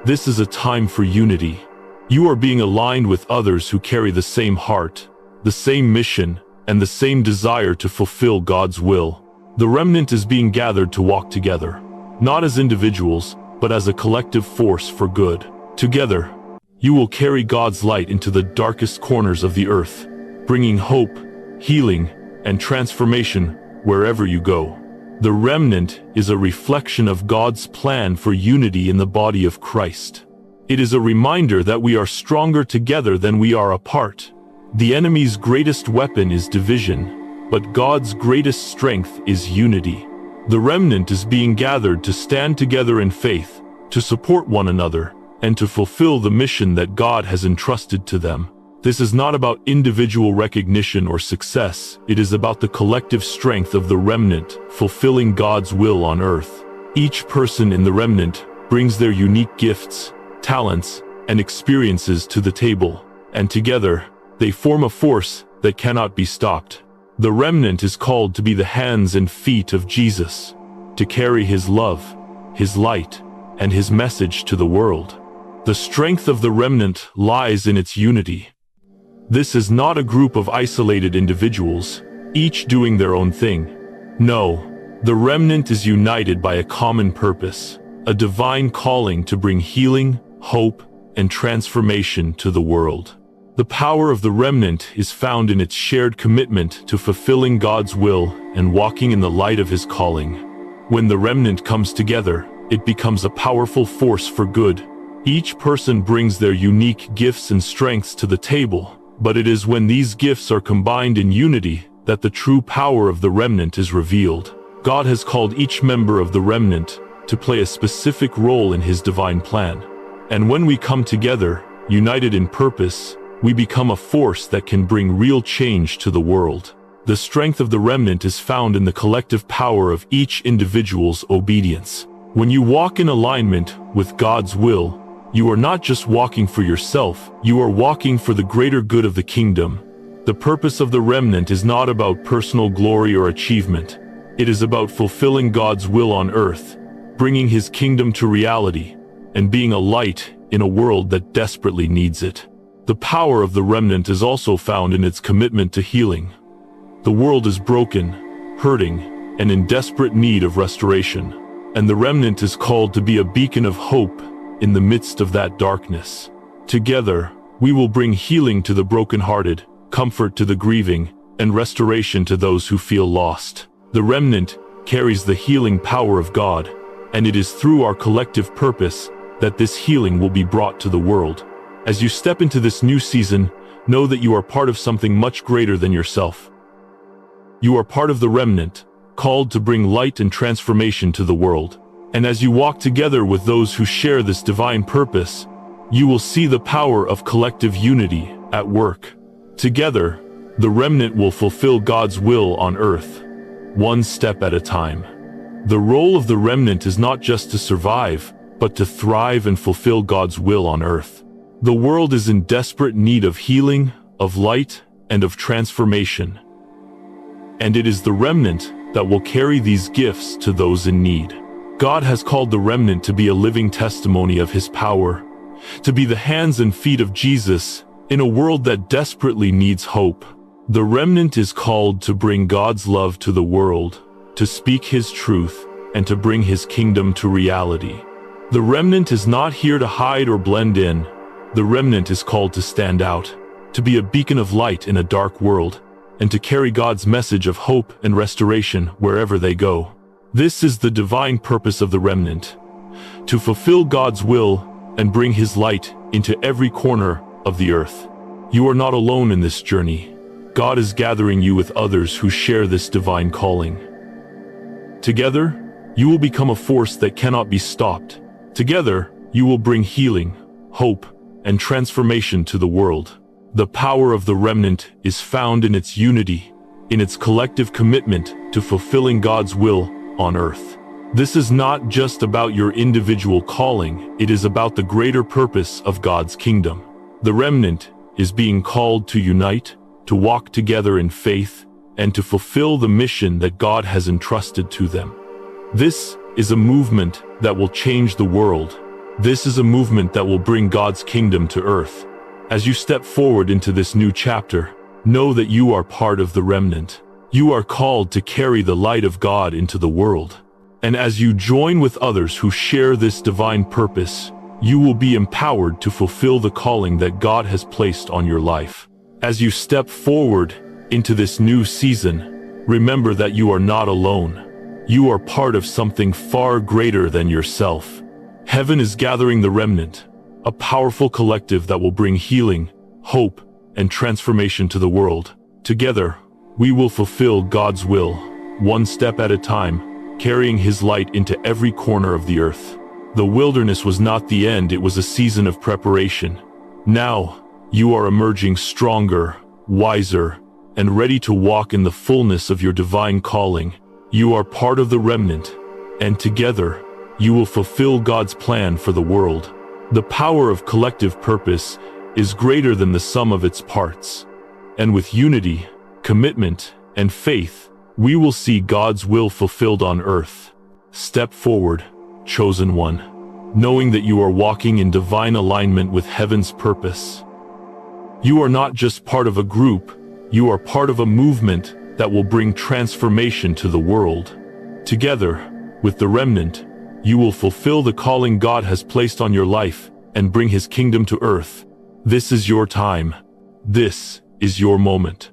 Speaker 1: This is a time for unity. You are being aligned with others who carry the same heart, the same mission, and the same desire to fulfill God's will. The remnant is being gathered to walk together, not as individuals, but as a collective force for good. Together, you will carry God's light into the darkest corners of the earth, bringing hope, healing, and transformation wherever you go. The remnant is a reflection of God's plan for unity in the body of Christ. It is a reminder that we are stronger together than we are apart. The enemy's greatest weapon is division, but God's greatest strength is unity. The remnant is being gathered to stand together in faith, to support one another, and to fulfill the mission that God has entrusted to them. This is not about individual recognition or success, it is about the collective strength of the remnant, fulfilling God's will on earth. Each person in the remnant brings their unique gifts, talents, and experiences to the table, and together, they form a force that cannot be stopped. The remnant is called to be the hands and feet of Jesus, to carry his love, his light, and his message to the world. The strength of the remnant lies in its unity. This is not a group of isolated individuals, each doing their own thing. No, the remnant is united by a common purpose, a divine calling to bring healing, hope, and transformation to the world. The power of the remnant is found in its shared commitment to fulfilling God's will and walking in the light of his calling. When the remnant comes together, it becomes a powerful force for good. Each person brings their unique gifts and strengths to the table, but it is when these gifts are combined in unity that the true power of the remnant is revealed. God has called each member of the remnant to play a specific role in his divine plan. And when we come together, united in purpose, we become a force that can bring real change to the world. The strength of the remnant is found in the collective power of each individual's obedience. When you walk in alignment with God's will, you are not just walking for yourself, you are walking for the greater good of the kingdom. The purpose of the remnant is not about personal glory or achievement. It is about fulfilling God's will on earth, bringing his kingdom to reality, and being a light in a world that desperately needs it. The power of the remnant is also found in its commitment to healing. The world is broken, hurting, and in desperate need of restoration, and the remnant is called to be a beacon of hope in the midst of that darkness. Together, we will bring healing to the brokenhearted, comfort to the grieving, and restoration to those who feel lost. The remnant carries the healing power of God, and it is through our collective purpose that this healing will be brought to the world. As you step into this new season, know that you are part of something much greater than yourself. You are part of the remnant, called to bring light and transformation to the world. And as you walk together with those who share this divine purpose, you will see the power of collective unity at work. Together, the remnant will fulfill God's will on earth, one step at a time. The role of the remnant is not just to survive, but to thrive and fulfill God's will on earth. The world is in desperate need of healing, of light, and of transformation. And it is the remnant that will carry these gifts to those in need. God has called the remnant to be a living testimony of his power, to be the hands and feet of Jesus in a world that desperately needs hope. The remnant is called to bring God's love to the world, to speak his truth, and to bring his kingdom to reality. The remnant is not here to hide or blend in. The remnant is called to stand out, to be a beacon of light in a dark world, and to carry God's message of hope and restoration wherever they go. This is the divine purpose of the remnant, to fulfill God's will and bring his light into every corner of the earth. You are not alone in this journey. God is gathering you with others who share this divine calling. Together, you will become a force that cannot be stopped. Together, you will bring healing, hope, and transformation to the world. The power of the remnant is found in its unity, in its collective commitment to fulfilling God's will on earth. This is not just about your individual calling, it is about the greater purpose of God's kingdom. The remnant is being called to unite, to walk together in faith, and to fulfill the mission that God has entrusted to them. This is a movement that will change the world. This is a movement that will bring God's kingdom to earth. As you step forward into this new chapter, know that you are part of the remnant. You are called to carry the light of God into the world. And as you join with others who share this divine purpose, you will be empowered to fulfill the calling that God has placed on your life. As you step forward into this new season, remember that you are not alone. You are part of something far greater than yourself. Heaven is gathering the remnant, a powerful collective that will bring healing, hope, and transformation to the world. Together, we will fulfill God's will, one step at a time, carrying his light into every corner of the earth. The wilderness was not the end, it was a season of preparation. Now, you are emerging stronger, wiser, and ready to walk in the fullness of your divine calling. You are part of the remnant, and together, you will fulfill God's plan for the world. The power of collective purpose is greater than the sum of its parts. And with unity, commitment, and faith, we will see God's will fulfilled on earth. Step forward, chosen one, knowing that you are walking in divine alignment with heaven's purpose. You are not just part of a group, you are part of a movement that will bring transformation to the world. Together, with the remnant, you will fulfill the calling God has placed on your life and bring His kingdom to earth. This is your time. This is your moment.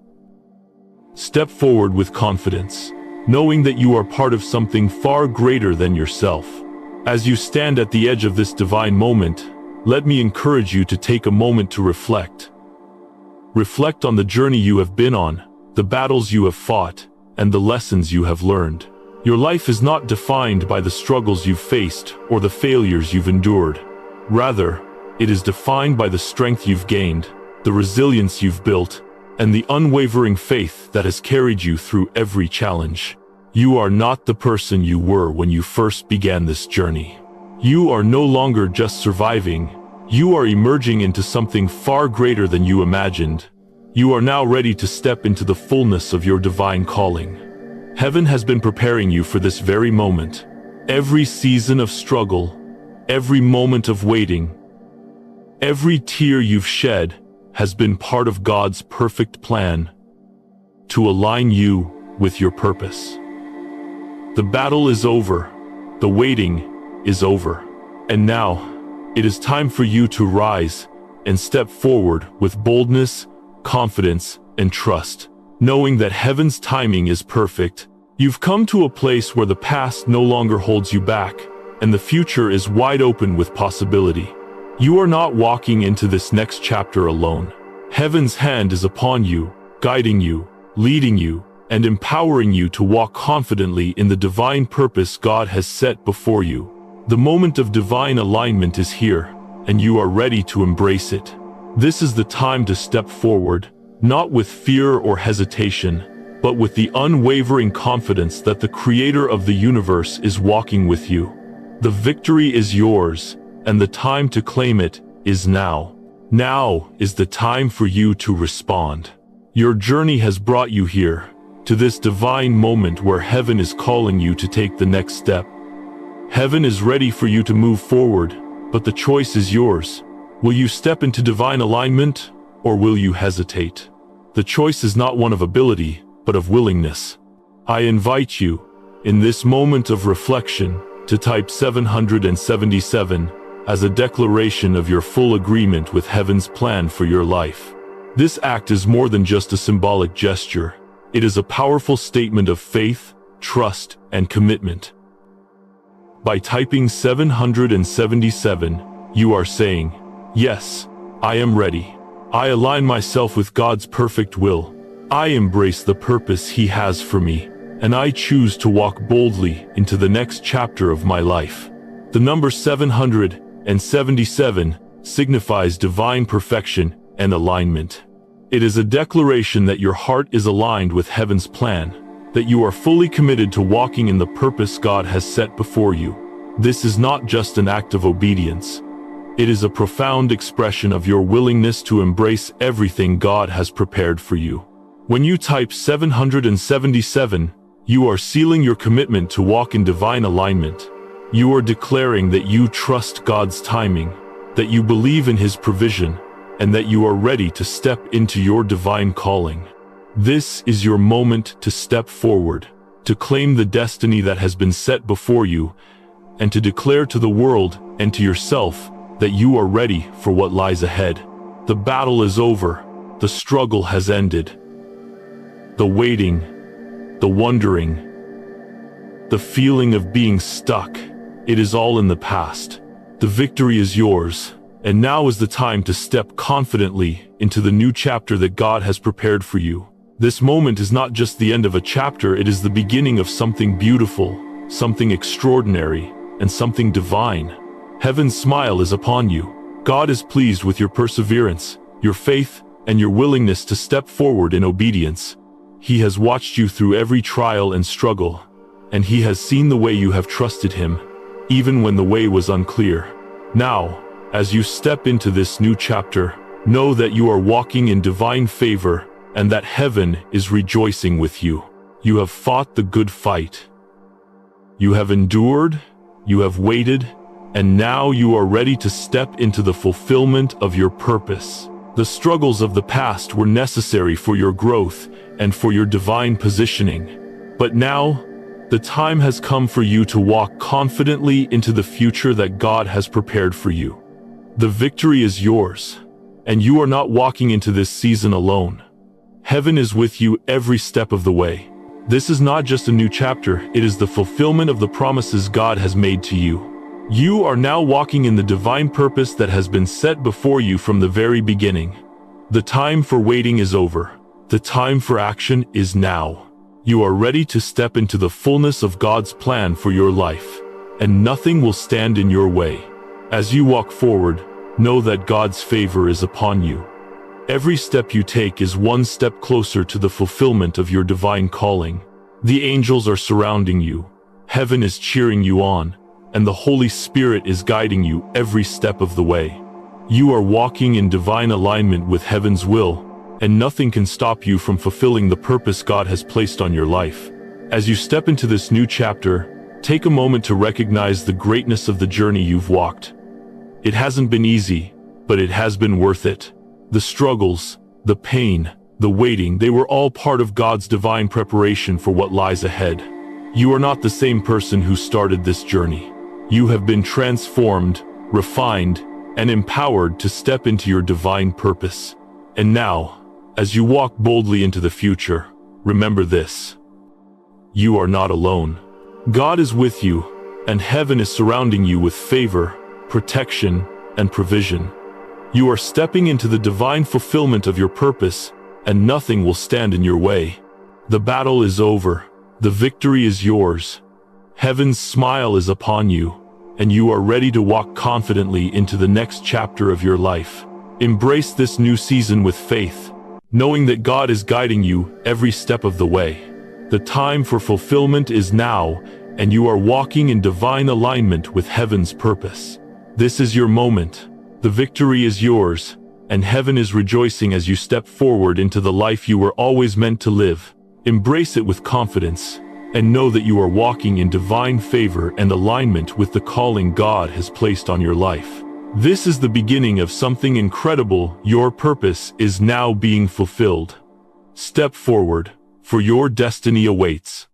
Speaker 1: Step forward with confidence, knowing that you are part of something far greater than yourself. As you stand at the edge of this divine moment, let me encourage you to take a moment to reflect. Reflect on the journey you have been on, the battles you have fought, and the lessons you have learned. Your life is not defined by the struggles you've faced or the failures you've endured. Rather, it is defined by the strength you've gained, the resilience you've built, and the unwavering faith that has carried you through every challenge. You are not the person you were when you first began this journey. You are no longer just surviving. You are emerging into something far greater than you imagined. You are now ready to step into the fullness of your divine calling. Heaven has been preparing you for this very moment. Every season of struggle, every moment of waiting, every tear you've shed has been part of God's perfect plan to align you with your purpose. The battle is over. The waiting is over. And now, it is time for you to rise and step forward with boldness, confidence, and trust. Knowing that heaven's timing is perfect, you've come to a place where the past no longer holds you back, and the future is wide open with possibility. You are not walking into this next chapter alone. Heaven's hand is upon you, guiding you, leading you, and empowering you to walk confidently in the divine purpose God has set before you. The moment of divine alignment is here, and you are ready to embrace it. This is the time to step forward, not with fear or hesitation, but with the unwavering confidence that the Creator of the universe is walking with you. The victory is yours, and the time to claim it is now. Now is the time for you to respond. Your journey has brought you here, to this divine moment where heaven is calling you to take the next step. Heaven is ready for you to move forward, but the choice is yours. Will you step into divine alignment, or will you hesitate? The choice is not one of ability, but of willingness. I invite you, in this moment of reflection, to type 777 as a declaration of your full agreement with heaven's plan for your life. This act is more than just a symbolic gesture. It is a powerful statement of faith, trust, and commitment. By typing 777, you are saying, "Yes, I am ready. I align myself with God's perfect will. I embrace the purpose He has for me, and I choose to walk boldly into the next chapter of my life." The number 777 signifies divine perfection and alignment. It is a declaration that your heart is aligned with heaven's plan, that you are fully committed to walking in the purpose God has set before you. This is not just an act of obedience. It is a profound expression of your willingness to embrace everything God has prepared for you. When you type 777, you are sealing your commitment to walk in divine alignment. You are declaring that you trust God's timing, that you believe in His provision, and that you are ready to step into your divine calling. This is your moment to step forward, to claim the destiny that has been set before you, and to declare to the world and to yourself that you are ready for what lies ahead. The battle is over. The struggle has ended. The waiting, the wondering, the feeling of being stuck, it is all in the past. The victory is yours, and now is the time to step confidently into the new chapter that God has prepared for you. This moment is not just the end of a chapter, it is the beginning of something beautiful, something extraordinary, and something divine. Heaven's smile is upon you. God is pleased with your perseverance, your faith, and your willingness to step forward in obedience. He has watched you through every trial and struggle, and He has seen the way you have trusted Him, even when the way was unclear. Now, As you step into this new chapter, know that you are walking in divine favor and that heaven is rejoicing with you. You have fought the good fight. You have endured, you have waited, and now you are ready to step into the fulfillment of your purpose. The struggles of the past were necessary for your growth and for your divine positioning. But now, the time has come for you to walk confidently into the future that God has prepared for you. The victory is yours, and you are not walking into this season alone. Heaven is with you every step of the way. This is not just a new chapter, it is the fulfillment of the promises God has made to you. You are now walking in the divine purpose that has been set before you from the very beginning. The time for waiting is over. The time for action is now. You are ready to step into the fullness of God's plan for your life, and nothing will stand in your way. As you walk forward, know that God's favor is upon you. Every step you take is one step closer to the fulfillment of your divine calling. The angels are surrounding you, heaven is cheering you on, and the Holy Spirit is guiding you every step of the way. You are walking in divine alignment with heaven's will, and nothing can stop you from fulfilling the purpose God has placed on your life. As you step into this new chapter, take a moment to recognize the greatness of the journey you've walked. It hasn't been easy, but it has been worth it. The struggles, the pain, the waiting, they were all part of God's divine preparation for what lies ahead. You are not the same person who started this journey. You have been transformed, refined, and empowered to step into your divine purpose. And now, as you walk boldly into the future, remember this: you are not alone. God is with you, and heaven is surrounding you with favor, protection, and provision. You are stepping into the divine fulfillment of your purpose, and nothing will stand in your way. The battle is over. The victory is yours. Heaven's smile is upon you, and you are ready to walk confidently into the next chapter of your life. Embrace this new season with faith, knowing that God is guiding you every step of the way. The time for fulfillment is now, and you are walking in divine alignment with heaven's purpose. This is your moment. The victory is yours, and heaven is rejoicing as you step forward into the life you were always meant to live. Embrace it with confidence, and know that you are walking in divine favor and alignment with the calling God has placed on your life. This is the beginning of something incredible. Your purpose is now being fulfilled. Step forward, for your destiny awaits.